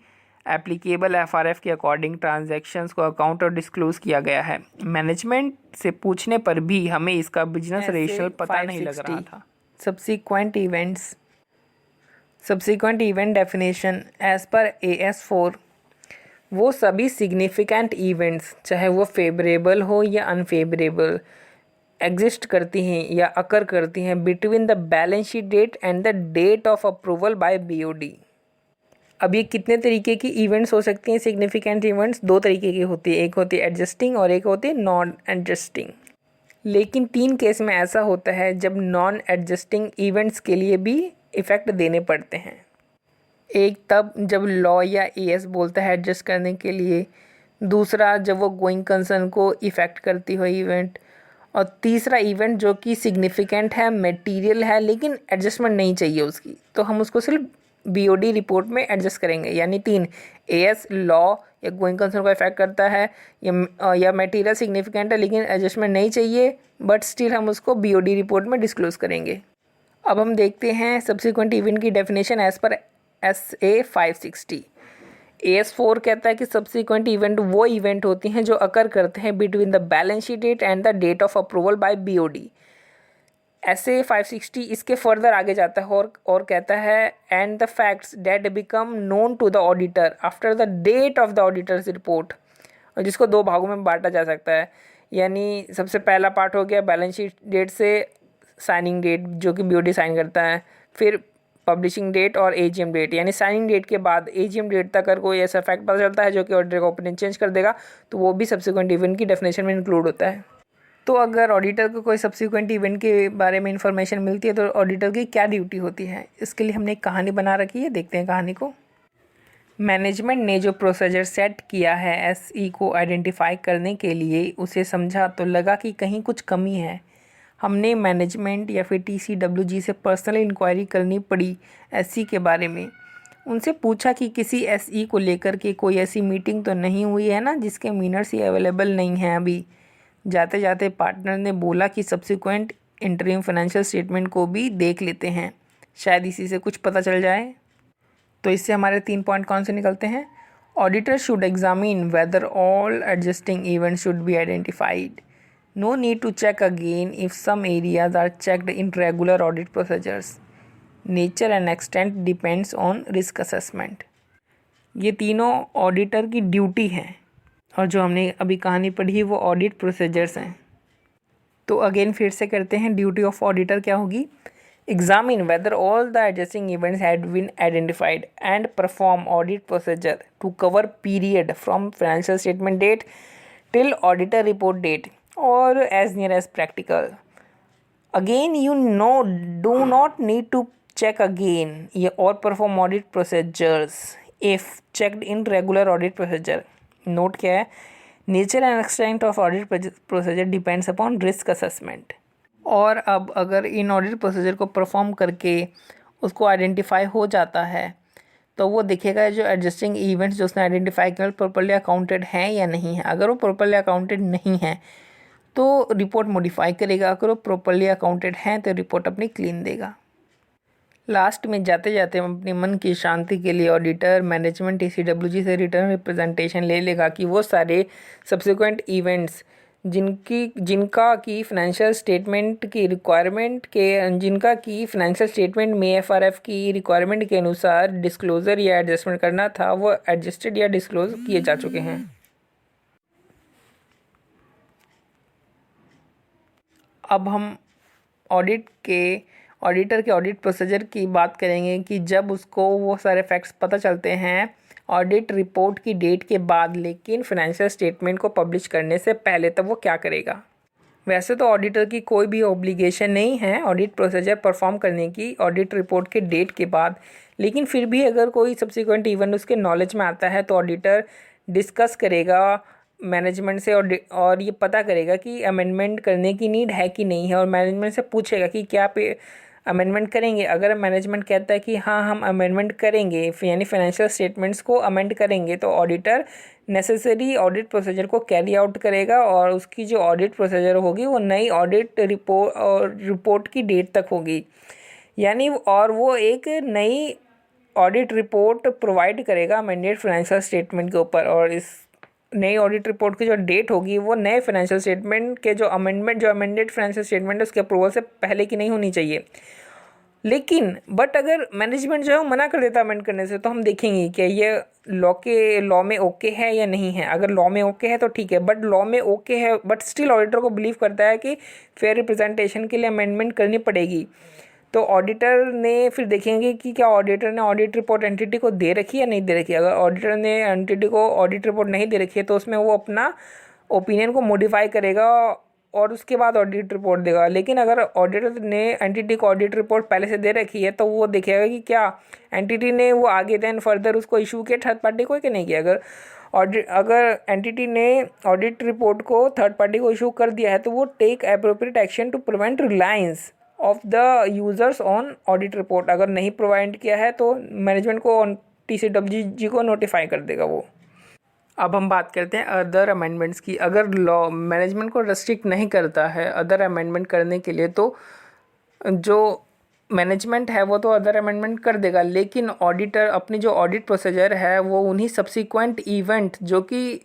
एप्लीकेबल एफआरएफ के अकॉर्डिंग ट्रांजैक्शंस को अकाउंट और डिस्क्लोज किया गया है। मैनेजमेंट से पूछने पर भी हमें इसका बिजनेस रेशनल पता नहीं लग रहा था। Subsequent event definition as per AS4 वो सभी सिग्निफिकेंट इवेंट्स, चाहे वो फेवरेबल हो या अनफेवरेबल, एग्जिस्ट करती हैं या अकर करती हैं between the balance sheet date and the date of approval by BOD। अब ये कितने तरीके की इवेंट्स हो सकती हैं? सिग्निफिकेंट इवेंट्स दो तरीके की होती है, एक होती है एडजस्टिंग और एक होती है नॉन एडजस्टिंग। लेकिन 3 केस में ऐसा होता है जब नॉन एडजस्टिंग इवेंट्स के लिए भी इफ़ेक्ट देने पड़ते हैं। एक तब जब लॉ या AS बोलता है एडजस्ट करने के लिए, दूसरा जब वो गोइंग कंसर्न को इफ़ेक्ट करती हो इवेंट, और तीसरा इवेंट जो कि सिग्निफिकेंट है, मटेरियल है, लेकिन एडजस्टमेंट नहीं चाहिए उसकी, तो हम उसको सिर्फ BOD रिपोर्ट में एडजस्ट करेंगे। यानी 3 AS, लॉ या गोइंग कंसर्न को इफेक्ट करता है, या मटेरियल सिग्निफिकेंट है लेकिन एडजस्टमेंट नहीं चाहिए, बट स्टिल हम उसको BOD रिपोर्ट में डिस्क्लोज करेंगे। अब हम देखते हैं सब्सिक्वेंट इवेंट की definition as per SA 560। AS4 कहता है कि सब्सिक्वेंट इवेंट वो इवेंट होती हैं जो अकर करते हैं between the balance sheet date and the date of approval by BOD। SA 560 इसके फर्दर आगे जाता है और कहता है and the facts that become known to the auditor after the date of the auditor's report, और जिसको 2 भागों में बांटा जा सकता है। यानी सबसे पहला पार्ट हो गया बैलेंस शीट डेट से साइनिंग डेट जो कि BOD साइन करता है, फिर पब्लिशिंग डेट और AGM डेट। यानी साइनिंग डेट के बाद AGM डेट तक अगर कोई ऐसा फैक्ट पता चलता है जो कि ऑडिटर का ओपिनियन चेंज कर देगा तो वो भी सब्सिक्वेंट इवेंट की डेफिनेशन में इंक्लूड होता है। तो अगर ऑडिटर को कोई सब्सिक्वेंट इवेंट के बारे में इंफॉर्मेशन मिलती है तो ऑडिटर की क्या ड्यूटी होती है, इसके लिए हमने एक कहानी बना रखी है, देखते हैं कहानी को। मैनेजमेंट ने जो प्रोसीजर सेट किया है SE को आइडेंटिफाई करने के लिए, उसे समझा तो लगा कि कहीं कुछ कमी है। हमने मैनेजमेंट या फिर TCWG से पर्सनल इंक्वायरी करनी पड़ी SE के बारे में। उनसे पूछा कि किसी SE को लेकर के कोई ऐसी मीटिंग तो नहीं हुई है ना जिसके मिनट्स ही अवेलेबल नहीं हैं अभी। जाते जाते पार्टनर ने बोला कि सब्सिक्वेंट इंटरिम फाइनेंशियल स्टेटमेंट को भी देख लेते हैं, शायद इसी से कुछ पता चल जाए। तो इससे हमारे 3 पॉइंट कौन से निकलते हैं? Auditor should examine whether all adjusting events should be identified. No need to check again if some areas are checked in regular audit procedures. Nature and extent depends on risk assessment. ये तीनों auditor की duty हैं और जो हमने अभी कहानी पढ़ी वो ऑडिट प्रोसीजर्स हैं। तो अगेन फिर से करते हैं, ड्यूटी ऑफ ऑडिटर क्या होगी? Examine whether all the adjusting events had been identified and perform audit procedure to cover period from financial statement date till auditor report date or as near as practical. Again, do not need to check again or perform audit procedures if checked in regular audit procedure. Note क्या है? Nature and extent of audit procedure depends upon risk assessment. और अब अगर इन audit procedure को perform करके उसको identify हो जाता है तो वो देखेगा जो एडजस्टिंग इवेंट्स जो उसने आइडेंटिफाई किया प्रॉपर्ली अकाउंटेड हैं या नहीं है। अगर वो प्रॉपर्ली अकाउंटेड नहीं है तो रिपोर्ट मॉडिफाई करेगा, अगर वो प्रॉपर्ली अकाउंटेड हैं तो रिपोर्ट अपनी क्लीन देगा। लास्ट में जाते जाते हम अपने मन की शांति के लिए ऑडिटर मैनेजमेंट TCWG से रिटर्न रिप्रेजेंटेशन ले लेगा कि वो सारे सब्सिक्वेंट इवेंट्स जिनका की फाइनेंशियल स्टेटमेंट की रिक्वायरमेंट के जिनका की फाइनेंशियल स्टेटमेंट में FRF की रिक्वायरमेंट के अनुसार डिस्क्लोज़र या एडजस्टमेंट करना था वो एडजस्टेड या डिस्क्लोज किए जा चुके हैं। अब हम ऑडिटर के ऑडिट प्रोसीजर की बात करेंगे कि जब उसको वो सारे फैक्ट्स पता चलते हैं ऑडिट रिपोर्ट की डेट के बाद, लेकिन फाइनेंशियल स्टेटमेंट को पब्लिश करने से पहले, तब वो क्या करेगा। वैसे तो ऑडिटर की कोई भी ऑब्लिगेशन नहीं है ऑडिट प्रोसीजर परफॉर्म करने की ऑडिट रिपोर्ट के डेट के बाद, लेकिन फिर भी अगर कोई सब्सिक्वेंट इवेंट उसके नॉलेज में आता है तो ऑडिटर डिस्कस करेगा मैनेजमेंट से और ये पता करेगा कि अमेंडमेंट करने की नीड है कि नहीं है, और मैनेजमेंट से पूछेगा कि क्या अमेंडमेंट करेंगे। अगर मैनेजमेंट कहता है कि हाँ हम अमेंडमेंट करेंगे, यानी फाइनेंशियल स्टेटमेंट्स को अमेंड करेंगे, तो ऑडिटर नेसेसरी ऑडिट प्रोसीजर को कैरी आउट करेगा और उसकी जो ऑडिट प्रोसीजर होगी वो नई ऑडिट रिपोर्ट की डेट तक होगी, यानी और वो एक नई ऑडिट रिपोर्ट प्रोवाइड करेगा अमेंडेड फाइनेंशियल स्टेटमेंट के ऊपर। और इस नई ऑडिट रिपोर्ट की जो डेट होगी वो नए फाइनेंशियल स्टेटमेंट के जो अमेंडेड फाइनेंशियल स्टेटमेंट है उसके अप्रूवल से पहले की नहीं होनी चाहिए। लेकिन बट अगर मैनेजमेंट जो है वो मना कर देता अमेंड करने से, तो हम देखेंगे कि ये लॉ में ओके है या नहीं है। अगर लॉ में ओके है तो ठीक है, बट लॉ में ओके है बट स्टिल ऑडिटर को बिलीव करता है कि फेयर रिप्रेजेंटेशन के लिए अमेंडमेंट करनी पड़ेगी, तो ऑडिटर ने फिर देखेंगे कि क्या ऑडिटर ने ऑडिट रिपोर्ट एंटिटी को दे रखी है या नहीं दे रखी है। अगर ऑडिटर ने एंटिटी को ऑडिट रिपोर्ट नहीं दे रखी है तो उसमें वो अपना ओपिनियन को मॉडिफाई करेगा और उसके बाद ऑडिट रिपोर्ट देगा। लेकिन अगर ऑडिटर ने एंटिटी को ऑडिट रिपोर्ट पहले से दे रखी है तो वो देखेगा कि क्या एंटिटी ने वो आगे देन फर्दर उसको इशू किया थर्ड पार्टी को कि नहीं किया। अगर एंटिटी ने ऑडिट रिपोर्ट को थर्ड पार्टी को इशू कर दिया है तो वो take appropriate action to prevent reliance of the users on audit report. अगर नहीं प्रोवाइड किया है तो मैनेजमेंट को TCWG को नोटिफाई कर देगा वो। अब हम बात करते हैं अदर अमेंडमेंट्स की। अगर लॉ मैनेजमेंट को रेस्ट्रिक्ट नहीं करता है अदर अमेंडमेंट करने के लिए, तो जो मैनेजमेंट है वो तो अदर अमेंडमेंट कर देगा, लेकिन ऑडिटर अपनी जो ऑडिट प्रोसीजर है वो उन्हीं सब्सिक्वेंट इवेंट जो कि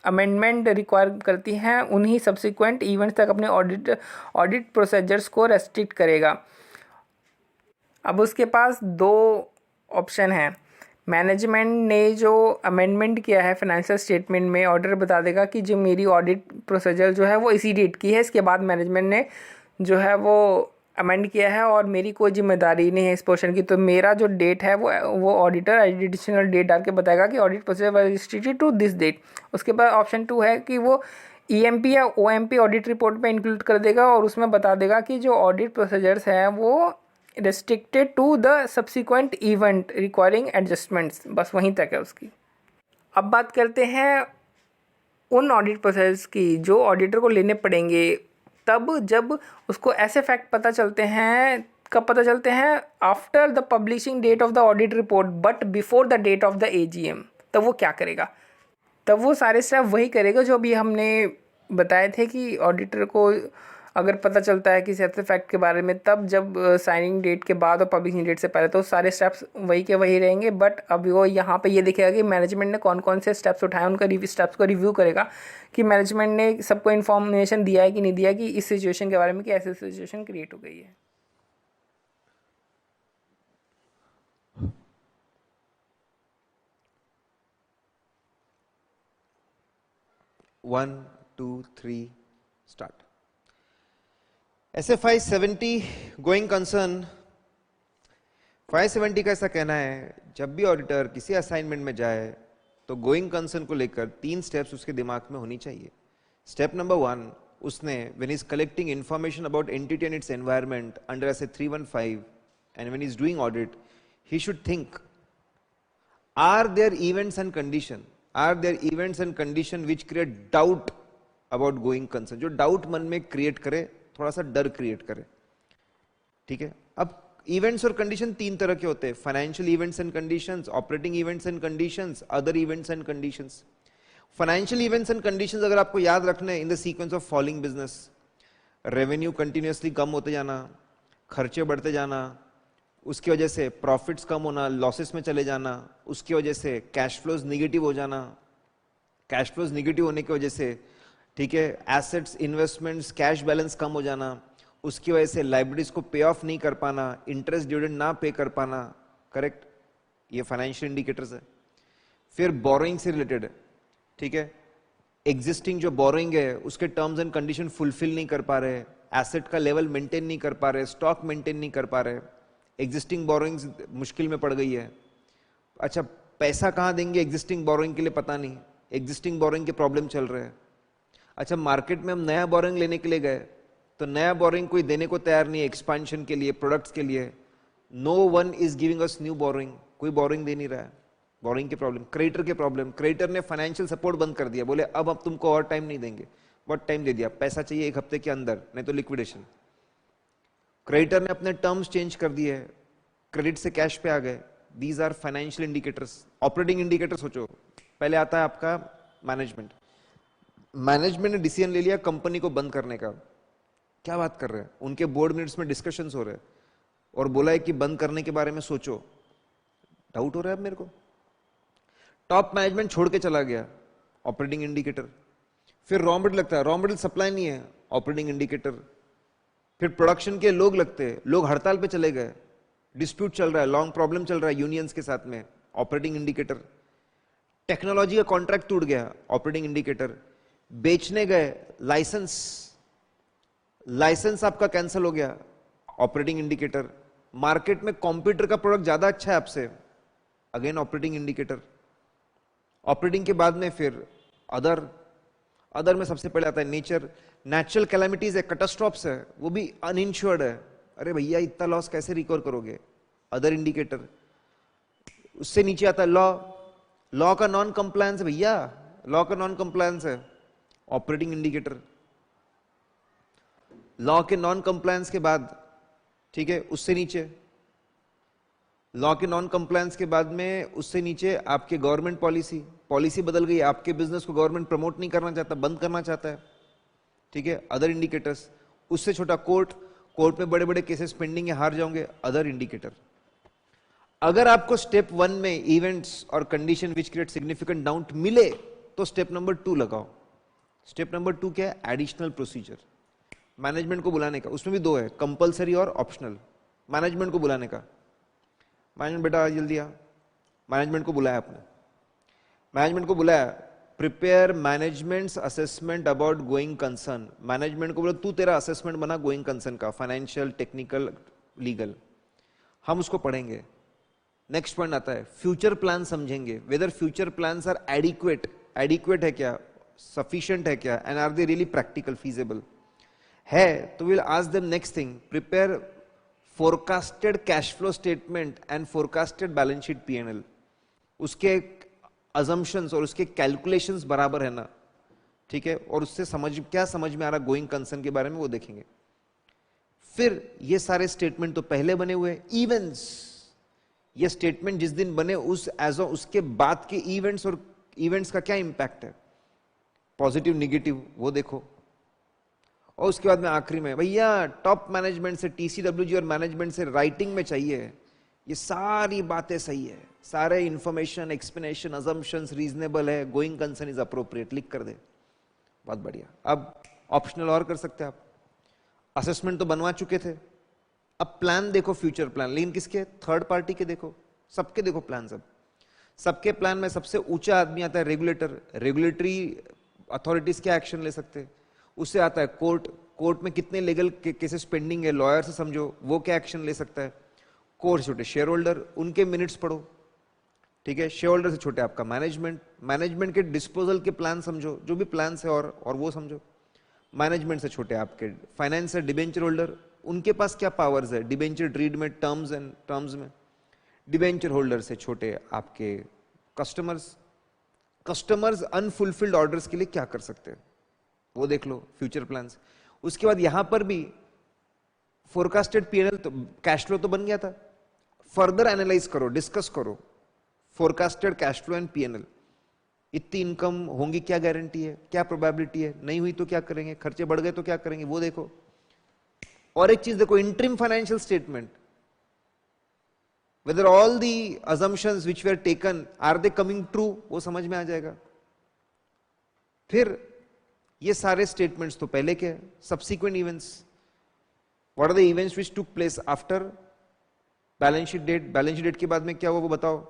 अमेंडमेंट रिक्वायर करती हैं उन्हीं सब्सिक्वेंट इवेंट्स तक अपने ऑडिट प्रोसीजर्स को रेस्ट्रिक्ट करेगा। अब उसके पास दो ऑप्शन हैं। मैनेजमेंट ने जो अमेंडमेंट किया है फाइनेंशियल स्टेटमेंट में, ऑडिटर बता देगा कि जो मेरी ऑडिट प्रोसीजर जो है वो इसी डेट की है, इसके बाद मैनेजमेंट ने जो है वो अमेंड किया है और मेरी कोई जिम्मेदारी नहीं है इस पोर्शन की, तो मेरा जो डेट है वो ऑडिटर एडिशनल डेट डाल के बताएगा कि audit procedure was restricted to this date. उसके बाद ऑप्शन 2 है कि वो EMP या OMP ऑडिट रिपोर्ट में इंक्लूड कर देगा और उसमें बता देगा कि जो ऑडिट प्रोसीजर्स हैं वो restricted to the subsequent event requiring adjustments, बस वहीं तक है उसकी। अब बात करते हैं उन ऑडिट प्रोसेस की जो ऑडिटर को लेने पड़ेंगे तब जब उसको ऐसे फैक्ट पता चलते हैं। कब पता चलते हैं? After the publishing date of the audit report but before the date of the AGM। तब वो क्या करेगा? तब वो सारे स्टेप वही करेगा जो अभी हमने बताए थे कि ऑडिटर को अगर पता चलता है किसी ऐसे फैक्ट के बारे में तब जब साइनिंग डेट के बाद और पब्लिशिंग डेट से पहले, तो सारे स्टेप्स वही के वही रहेंगे। बट अब वो यहाँ पे ये देखेगा कि मैनेजमेंट ने कौन कौन से स्टेप्स उठाए, उनका स्टेप्स को रिव्यू करेगा कि मैनेजमेंट ने सबको इन्फॉर्मेशन दिया है कि नहीं दिया कि इस सिचुएशन के बारे में कि ऐसी सिचुएशन क्रिएट हो गई है। One, two, three, start. SFI 70 going concern 570 का ऐसा कहना है जब भी ऑडिटर किसी असाइनमेंट में जाए तो गोइंग कंसर्न को लेकर 3 स्टेप्स उसके दिमाग में होनी चाहिए। स्टेप नंबर 1, उसने when is collecting information about entity and its environment under SA 315 and when is doing audit he should think are there events and condition which create doubt about going concern, जो doubt मन में create करे, थोड़ा सा डर create करे। ठीक है, अब इवेंट्स और कंडीशन 3 तरह के होते हैं, financial events and conditions, operating events and conditions, other events and conditions. Financial events and conditions अगर आपको याद रखना है, in the sequence of following business, revenue continuously कम होते जाना, खर्चे बढ़ते जाना, उसकी वजह से प्रॉफिट्स कम होना, लॉसेस में चले जाना, उसकी वजह से कैश फ्लोज निगेटिव हो जाना, कैश फ्लोज निगेटिव होने की वजह से, ठीक है, एसेट्स, इन्वेस्टमेंट्स, कैश बैलेंस कम हो जाना, उसकी वजह से लाइबिलिटीज को पे ऑफ नहीं कर पाना, इंटरेस्ट डिविडेंड ना पे कर पाना, करेक्ट, ये फाइनेंशियल इंडिकेटर्स है। फिर बोरोइंग से रिलेटेड है, ठीक है, एग्जिस्टिंग जो बोरोइंग है उसके टर्म्स एंड कंडीशन फुलफिल नहीं कर पा रहे, एसेट का लेवल मेंटेन नहीं कर पा रहे, स्टॉक मेंटेन नहीं कर पा रहे, एग्जिस्टिंग बोरोइंग्स मुश्किल में पड़ गई है। अच्छा, पैसा कहाँ देंगे एग्जिस्टिंग बोरोइंग के लिए पता नहीं, एग्जिस्टिंग बोरोइंग के प्रॉब्लम चल रहे हैं। अच्छा, मार्केट में हम नया बोरोइंग लेने के लिए गए तो नया बोरोइंग कोई देने को तैयार नहीं है, एक्सपेंशन के लिए, प्रोडक्ट्स के लिए। No one is giving us new borrowing, कोई बोरोइंग दे नहीं रहा है। बोरोइंग के प्रॉब्लम, क्रेडिटर के प्रॉब्लम, क्रेडिटर ने फाइनेंशियल सपोर्ट बंद कर दिया, बोले अब तुमको और टाइम नहीं देंगे। बहुत टाइम दे दिया, पैसा चाहिए 1 हफ्ते के अंदर नहीं तो लिक्विडेशन। क्रेडिटर ने अपने टर्म्स चेंज कर दिए, क्रेडिट से कैश पे आ गए। These are financial indicators. Operating indicator सोचो, पहले आता है आपका मैनेजमेंट। मैनेजमेंट ने डिसीजन ले लिया कंपनी को बंद करने का। क्या बात कर रहे हैं, उनके बोर्ड मिनट्स में डिस्कशंस हो रहे हैं और बोला है कि बंद करने के बारे में सोचो। डाउट हो रहा है अब मेरे को। टॉप मैनेजमेंट छोड़ के चला गया, ऑपरेटिंग इंडिकेटर। फिर रॉ मटेरियल लगता है, रॉ मटेरियल सप्लाई नहीं है, ऑपरेटिंग इंडिकेटर। फिर प्रोडक्शन के लोग लगते हैं, लोग हड़ताल पे चले गए, डिस्प्यूट चल रहा है, लॉन्ग प्रॉब्लम चल रहा है यूनियंस के साथ में, ऑपरेटिंग इंडिकेटर। टेक्नोलॉजी का कॉन्ट्रैक्ट टूट गया, ऑपरेटिंग इंडिकेटर। बेचने गए, लाइसेंस आपका कैंसिल हो गया, ऑपरेटिंग इंडिकेटर। मार्केट में कॉम्पिटिटर का प्रोडक्ट ज्यादा अच्छा है आपसे, अगेन ऑपरेटिंग इंडिकेटर। ऑपरेटिंग के बाद में फिर अदर में सबसे पहले आता है नेचर। नेचुरल कैलामिटीज है, कैटास्ट्रॉफ्स है, वो भी अनइंश्योर्ड है। अरे भैया इतना लॉस कैसे रिकवर करोगे, अदर इंडिकेटर। उससे नीचे आता है लॉ का नॉन कंप्लायंस है भैया, लॉ का नॉन कंप्लायंस है, ऑपरेटिंग इंडिकेटर। लॉ के नॉन कंप्लायंस के बाद, ठीक है, उससे नीचे लॉ के नॉन कंप्लायंस के बाद में उससे नीचे आपके गवर्नमेंट पॉलिसी बदल गई, आपके बिजनेस को गवर्नमेंट प्रमोट नहीं करना चाहता, बंद करना चाहता है, ठीक है, अदर इंडिकेटर्स। उससे छोटा कोर्ट में बड़े बड़े केसेस पेंडिंग है, हार जाओगे, अदर इंडिकेटर। अगर आपको स्टेप 1 में इवेंट्स और condition which create significant doubt मिले तो स्टेप नंबर 2 लगाओ। स्टेप नंबर 2 क्या है? एडिशनल प्रोसीजर, मैनेजमेंट को बुलाने का। उसमें भी 2 है, कंपलसरी और ऑप्शनल। मैनेजमेंट को बुलाने का, मैनेजमेंट बेटा जल्दी आ। मैनेजमेंट को बुलाया आपने, मैनेजमेंट को बुलाया, prepare management's assessment about going concern. Management को बोला तू तेरा असेसमेंट बना गोइंग कंसर्न का, फाइनेंशियल, टेक्निकल, लीगल। हम उसको पढ़ेंगे। नेक्स्ट पॉइंट आता है फ्यूचर प्लान समझेंगे, whether future plans are adequate है क्या, सफिशिएंट है क्या, and are they really practical, feasible है। तो will ask them next thing, prepare forecasted cash flow statement and forecasted balance sheet P&L। उसके अजम्पशंस और उसके कैलकुलेशंस बराबर है ना, ठीक है, और उससे क्या समझ में आ रहा गोइंग कंसर्न के बारे में, वो देखेंगे। फिर ये सारे स्टेटमेंट तो पहले बने हुए, इवेंट्स, ये स्टेटमेंट जिस दिन बने उसके बाद के इवेंट्स और इवेंट्स का क्या इंपैक्ट है, पॉजिटिव निगेटिव, वो देखो। और उसके बाद में आखिरी में भैया टॉप मैनेजमेंट से, TCWG और मैनेजमेंट से राइटिंग में चाहिए ये सारी बातें सही है, सारे इंफॉर्मेशन, एक्सप्लेनेशन, अजम्पशंस रीजनेबल है, गोइंग कंसर्न इज अप्रोप्रिएट, लिख कर दे, बहुत बढ़िया। अब ऑप्शनल और कर सकते हैं आप। असेसमेंट तो बनवा चुके थे, अब प्लान देखो, फ्यूचर प्लान, लेकिन किसके? थर्ड पार्टी के देखो, सबके देखो प्लान। सब सबके प्लान में सबसे ऊंचा आदमी आता है रेगुलेटर। रेगुलेटरी अथॉरिटीज क्या एक्शन ले सकते हैं, उससे आता है कोर्ट में कितने लीगल केसेस पेंडिंग है, लॉयर से समझो वो क्या एक्शन ले सकता है। कोर्ट से छोटे शेयर होल्डर, उनके मिनट्स पढ़ो, ठीक है। शेयर होल्डर से छोटे आपका मैनेजमेंट के डिस्पोजल के प्लान समझो, जो भी प्लान है और वो समझो। मैनेजमेंट से छोटे आपके फाइनेंस है, डिबेंचर होल्डर, उनके पास क्या पावर्स है, डिबेंचर ट्रीड में, टर्म्स में। डिबेंचर होल्डर से छोटे आपके कस्टमर्स अनफुलफिल्ड ऑर्डर्स के लिए क्या कर सकते हैं, वो देख लो, फ्यूचर प्लान्स। उसके बाद यहां पर भी फोरकास्टेड P&L, तो कैश फ्लो तो बन गया था, फर्दर एनालाइज करो, डिस्कस करो forecasted cash flow and P&L। इतनी इनकम होंगी, क्या गारंटी है, क्या प्रोबेबिलिटी है, नहीं हुई तो क्या करेंगे, खर्चे बढ़ गए तो क्या करेंगे, वो देखो। और एक चीज देखो, interim financial statement, whether all the assumptions which were taken are they coming true, वो समझ में आ जाएगा। फिर ये सारे स्टेटमेंट्स तो पहले के, subsequent events, what are the events which took place after balance sheet date, balance sheet date के बाद में क्या हुआ वो बताओ,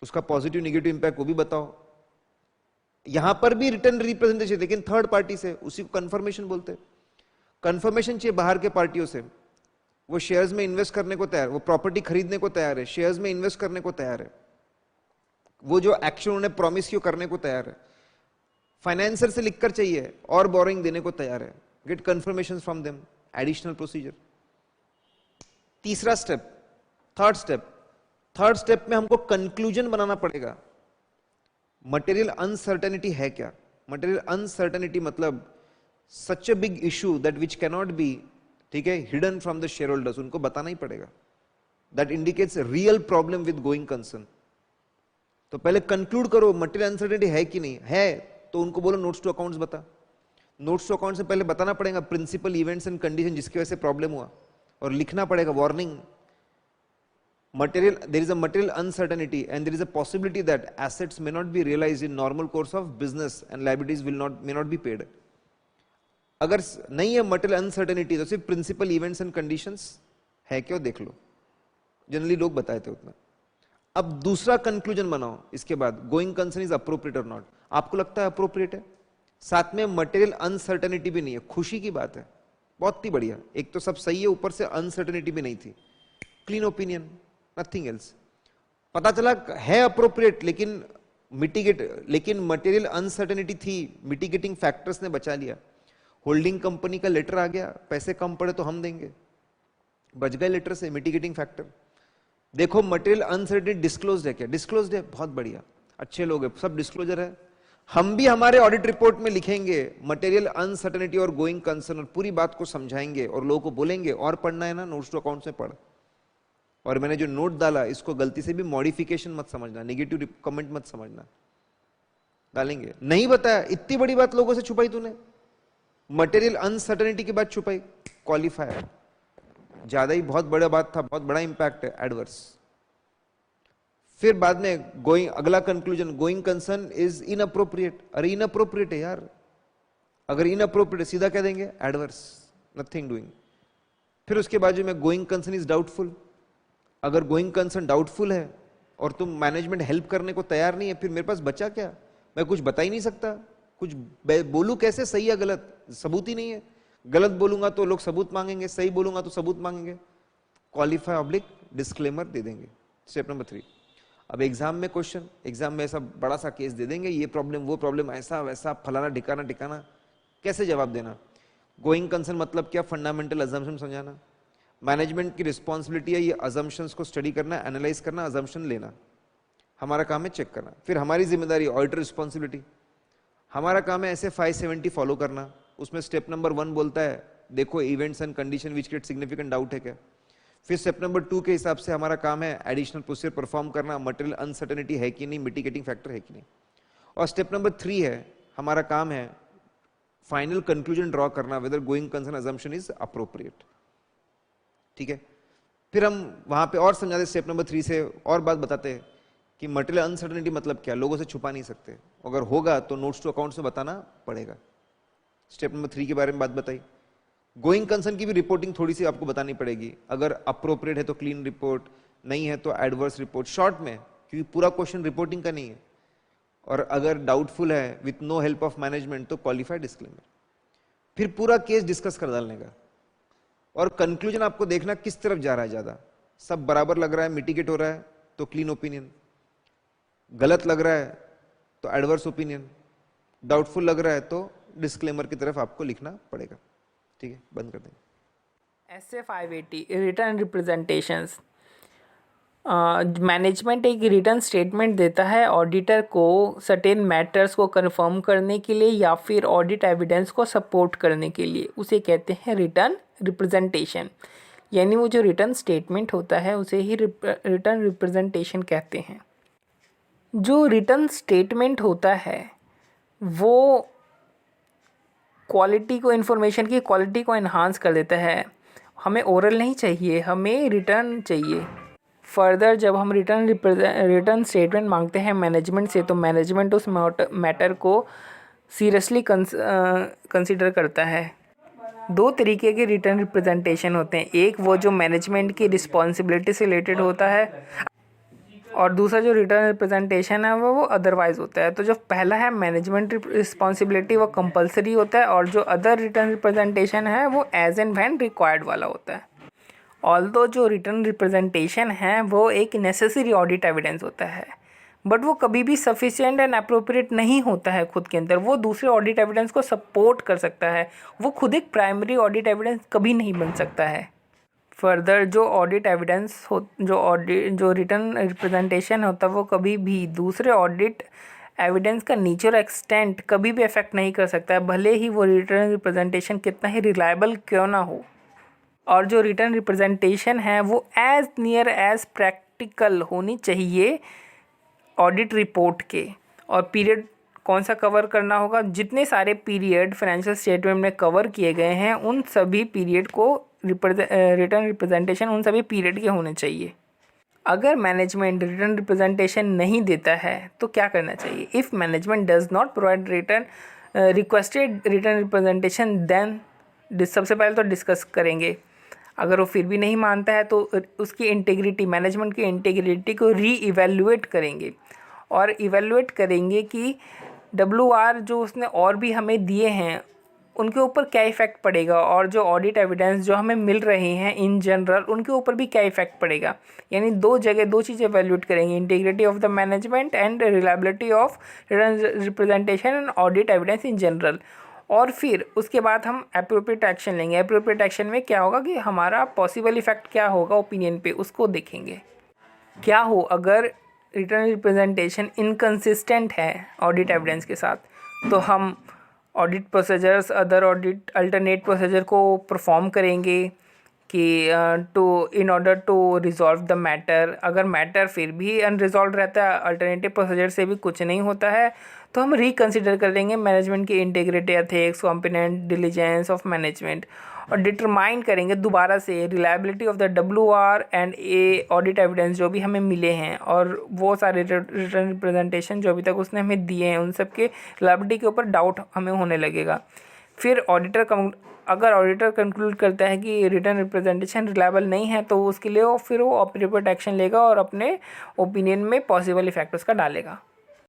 उसका पॉजिटिव नेगेटिव इंपैक्ट वो भी बताओ। यहां पर भी रिटर्न रिप्रेजेंटेशन, लेकिन थर्ड पार्टी से, उसी को कंफर्मेशन बोलते हैं। कंफर्मेशन चाहिए बाहर के पार्टियों से, वो शेयर्स में इन्वेस्ट करने को तैयार, वो प्रॉपर्टी खरीदने को तैयार है, शेयर्स में इन्वेस्ट करने को तैयार है, वो जो एक्शन उन्होंने प्रॉमिस किया करने को तैयार है। फाइनेंसर से लिखकर चाहिए और बोरिंग देने को तैयार है, get confirmation from them, additional procedure. तीसरा स्टेप, थर्ड स्टेप में हमको कंक्लूजन बनाना पड़ेगा। मटेरियल अनसर्टेनिटी है क्या? मटेरियल अनसर्टेनिटी मतलब such a big issue that which cannot be ठीक है, hidden from the shareholders, उनको बताना ही पड़ेगा। That indicates real problem with going concern. तो पहले कंक्लूड करो मटेरियल अनसर्टेनिटी है कि नहीं है, तो उनको बोलो नोट्स टू अकाउंट्स बता। नोट्स टू अकाउंट से पहले बताना पड़ेगा प्रिंसिपल इवेंट्स एंड कंडीशन जिसकी वजह से प्रॉब्लम हुआ, और लिखना पड़ेगा warning, material, there is a material uncertainty and there is a possibility that assets may not be realized in normal course of business and liabilities may not be paid। अगर नहीं है material uncertainty तो सिर्फ principal events and conditions है क्यों, देख लो, generally लोग बताए थे उतना। अब दूसरा कंक्लूजन बनाओ इसके बाद, गोइंग कंसर्न इज अप्रोप्रिएट और नॉट। आपको लगता है अप्रोप्रिएट है, साथ में मटेरियल अनसर्टेनिटी भी नहीं है, खुशी की बात है, बहुत ही बढ़िया। एक तो सब सही है, ऊपर से अनसर्टेनिटी भी नहीं थी, क्लीन ओपिनियन, नथिंग एल्स। पता चला है अप्रोप्रिएट लेकिन मटेरियल अनसर्टेनिटी थी, मिटिगेटिंग फैक्टर्स ने बचा लिया। होल्डिंग कंपनी का लेटर आ गया, पैसे कम पड़े तो हम देंगे, बच गए लेटर से, मिटिगेटिंग फैक्टर। देखो मटेरियल अनसर्टेनिटी डिस्क्लोज्ड है क्या, डिस्क्लोज्ड है, बहुत बढ़िया, अच्छे लोग हैं, सब डिस्क्लोजर है। हम भी हमारे ऑडिट रिपोर्ट में लिखेंगे मटेरियल अनसर्टेनिटी और गोइंग कंसर्न, और पूरी बात को समझाएंगे और लोगों को बोलेंगे और पढ़ना है ना नोट्स टू अकाउंट्स में पढ़। और मैंने जो नोट डाला इसको गलती से भी मॉडिफिकेशन मत समझना, नेगेटिव कमेंट मत समझना, डालेंगे। नहीं बताया, इतनी बड़ी बात लोगों से छुपाई तूने, मटेरियल अनसर्टेनिटी की बात छुपाई, क्वालिफायर, ज्यादा ही बहुत बड़ा बात था, बहुत बड़ा इंपैक्ट है, एडवर्स। फिर बाद में गोइंग, अगला conclusion, going concern is inappropriate. अरे इनअप्रोप्रिएट है यार, अगर इनअप्रोप्रिएट सीधा कह देंगे एडवर्स, नथिंग डूइंग। फिर उसके बाजू में गोइंग कंसर्न इज डाउटफुल। अगर गोइंग कंसर्न डाउटफुल है और तुम मैनेजमेंट हेल्प करने को तैयार नहीं है, फिर मेरे पास बचा क्या, मैं कुछ बता ही नहीं सकता, कुछ बोलूं कैसे, सही या गलत, सबूत ही नहीं है। गलत बोलूंगा तो लोग सबूत मांगेंगे, सही बोलूंगा तो सबूत मांगेंगे, क्वालिफाई ऑब्लिक डिस्क्लेमर दे देंगे। Step number 3। अब एग्जाम में क्वेश्चन, एग्जाम में ऐसा बड़ा सा केस दे देंगे, ये प्रॉब्लम वो प्रॉब्लम, ऐसा वैसा फलाना ढिकाना टिकाना, कैसे जवाब देना। गोइंग कंसर्न मतलब क्या, फंडामेंटल अजम्पशन समझाना। मैनेजमेंट की रिस्पॉन्सिबिलिटी है ये अजम्पशंस को स्टडी करना, एनालाइज करना, अजम्पशन लेना, हमारा काम है चेक करना। फिर हमारी जिम्मेदारी ऑडिटर रिस्पॉन्सिबिलिटी, हमारा काम है ऐसे 570 फॉलो करना। उसमें स्टेप नंबर 1 बोलता है देखो events and condition which create significant doubt है क्या। फिर स्टेप नंबर 2 के हिसाब से हमारा काम है एडिशनल प्रोसीजर परफॉर्म करना, मटेरियल अनसर्टेनिटी है कि नहीं, मिटिगेटिंग फैक्टर है कि नहीं। और स्टेप नंबर 3 है हमारा काम है फाइनल कंक्लूजन ड्रॉ करना, whether going concern assumption is appropriate. ठीक है, फिर हम वहां पे और समझाते, स्टेप नंबर 3 से और बात बताते हैं कि मटेरियल अनसर्टेनिटी मतलब क्या, लोगों से छुपा नहीं सकते, अगर होगा तो नोट्स टू अकाउंट्स में बताना पड़ेगा। स्टेप नंबर 3 के बारे में बात बताई। गोइंग कंसर्न की भी रिपोर्टिंग थोड़ी सी आपको बतानी पड़ेगी, अगर अप्रोप्रिएट है तो क्लीन रिपोर्ट, नहीं है तो एडवर्स रिपोर्ट, शॉर्ट में, क्योंकि पूरा क्वेश्चन रिपोर्टिंग का नहीं है। और अगर डाउटफुल है with no help of management तो क्वालिफाइड डिस्क्लेमर। फिर पूरा केस डिस्कस कर डालने का, और कंक्लूजन आपको देखना किस तरफ जा रहा है, ज्यादा सब बराबर लग रहा है, मिटिगेट हो रहा है तो क्लीन ओपिनियन, गलत लग रहा है तो एडवर्स ओपिनियन, डाउटफुल लग रहा है तो डिस्क्लेमर की तरफ आपको लिखना पड़ेगा। ठीक है, बंद कर देंगे। ऐसे 580 रिटर्न रिप्रेजेंटेशंस, मैनेजमेंट एक रिटर्न स्टेटमेंट देता है ऑडिटर को सर्टेन मैटर्स को कंफर्म करने के लिए या फिर ऑडिट एविडेंस को सपोर्ट करने के लिए, उसे कहते हैं रिटर्न रिप्रेजेंटेशन। यानी वो जो रिटर्न स्टेटमेंट होता है उसे ही रिटर्न रिप्रेजेंटेशन कहते हैं। जो रिटर्न स्टेटमेंट होता है वो क्वालिटी को, इन्फॉर्मेशन की क्वालिटी को इन्हांस कर देता है। हमें ओरल नहीं चाहिए, हमें रिटर्न चाहिए। फर्दर जब हम रिटर्न स्टेटमेंट मांगते हैं मैनेजमेंट से, तो मैनेजमेंट उस मैटर को सीरियसली कंसीडर करता है। 2 तरीके के रिटर्न रिप्रेजेंटेशन होते हैं, एक वो जो मैनेजमेंट की रिस्पॉन्सिबिलिटी से रिलेटेड होता है, और दूसरा जो रिटर्न रिप्रेजेंटेशन है वो अदरवाइज होता है। तो जो पहला है मैनेजमेंट रिस्पॉन्सिबिलिटी वो कंपलसरी होता है, और जो अदर रिटर्न रिप्रेजेंटेशन है वो एज एंड व्हेन रिक्वायर्ड वाला होता है। ऑल्दो जो रिटर्न रिप्रेजेंटेशन है वो एक नेसेसरी ऑडिट एविडेंस होता है, बट वो कभी भी सफिशिएंट एंड अप्रोप्रिएट नहीं होता है खुद के अंदर, वो दूसरे ऑडिट एविडेंस को सपोर्ट कर सकता है, वो खुद एक प्राइमरी ऑडिट एविडेंस कभी नहीं बन सकता है। फर्दर जो ऑडिट एविडेंस हो, जो रिटर्न रिप्रेजेंटेशन होता है वो कभी भी दूसरे ऑडिट एविडेंस का नेचर एक्सटेंट कभी भी अफेक्ट नहीं कर सकता है, भले ही वो रिटर्न रिप्रेजेंटेशन कितना ही रिलायबल क्यों ना हो। और जो रिटर्न रिप्रेजेंटेशन है वो एज नियर एज प्रैक्टिकल होनी चाहिए ऑडिट रिपोर्ट के। और पीरियड कौन सा कवर करना होगा, जितने सारे पीरियड फाइनेंशियल स्टेटमेंट में कवर किए गए हैं उन सभी पीरियड को रिटर्न रिप्रेजेंटेशन उन सभी पीरियड के होने चाहिए। अगर मैनेजमेंट रिटर्न रिप्रेजेंटेशन नहीं देता है तो क्या करना चाहिए? If management does not provide requested written representation then सबसे पहले तो डिस्कस करेंगे। अगर वो फिर भी नहीं मानता है तो उसकी इंटीग्रिटी, मैनेजमेंट की इंटीग्रिटी को री-इवैल्यूएट करेंगे और इवैल्यूएट करेंगे कि WR जो उसने और भी हमें दिए हैं उनके ऊपर क्या इफ़ेक्ट पड़ेगा और जो ऑडिट एविडेंस जो हमें मिल रहे हैं इन जनरल उनके ऊपर भी क्या इफ़ेक्ट पड़ेगा। यानी दो चीज़ें इवैल्यूएट करेंगे, integrity of the management and reliability of written representation and audit evidence in general. और फिर उसके बाद हम एप्रोप्रिएट एक्शन लेंगे। एप्रोप्रिएट एक्शन में क्या होगा कि हमारा पॉसिबल इफ़ेक्ट क्या होगा ओपिनियन पे, उसको देखेंगे। क्या हो अगर रिटर्न रिप्रेजेंटेशन इनकंसिस्टेंट है ऑडिट एविडेंस के साथ, तो हम audit procedures, other audit alternate procedure को परफॉर्म करेंगे कि in order to resolve the matter. अगर मैटर फिर भी अनरिजॉल्व रहता है, अल्टरनेटिव प्रोसीजर से भी कुछ नहीं होता है, तो हम रिकंसिडर करेंगे मैनेजमेंट की integrity, ethics, competent, diligence of management और डिटरमाइन करेंगे दोबारा से reliability of the WR and audit evidence जो भी हमें मिले हैं और वो सारे रिटर्न रिप्रेजेंटेशन जो अभी तक उसने हमें दिए हैं उन सब के रिलायबिलिटी के ऊपर डाउट हमें होने लगेगा। फिर अगर ऑडिटर कंक्लूड करता है कि रिटर्न रिप्रेजेंटेशन रिलायबल नहीं है तो उसके लिए वो एप्रोप्रिएट एक्शन लेगा और अपने ओपिनियन में पॉसिबल इफेक्ट उसका डालेगा।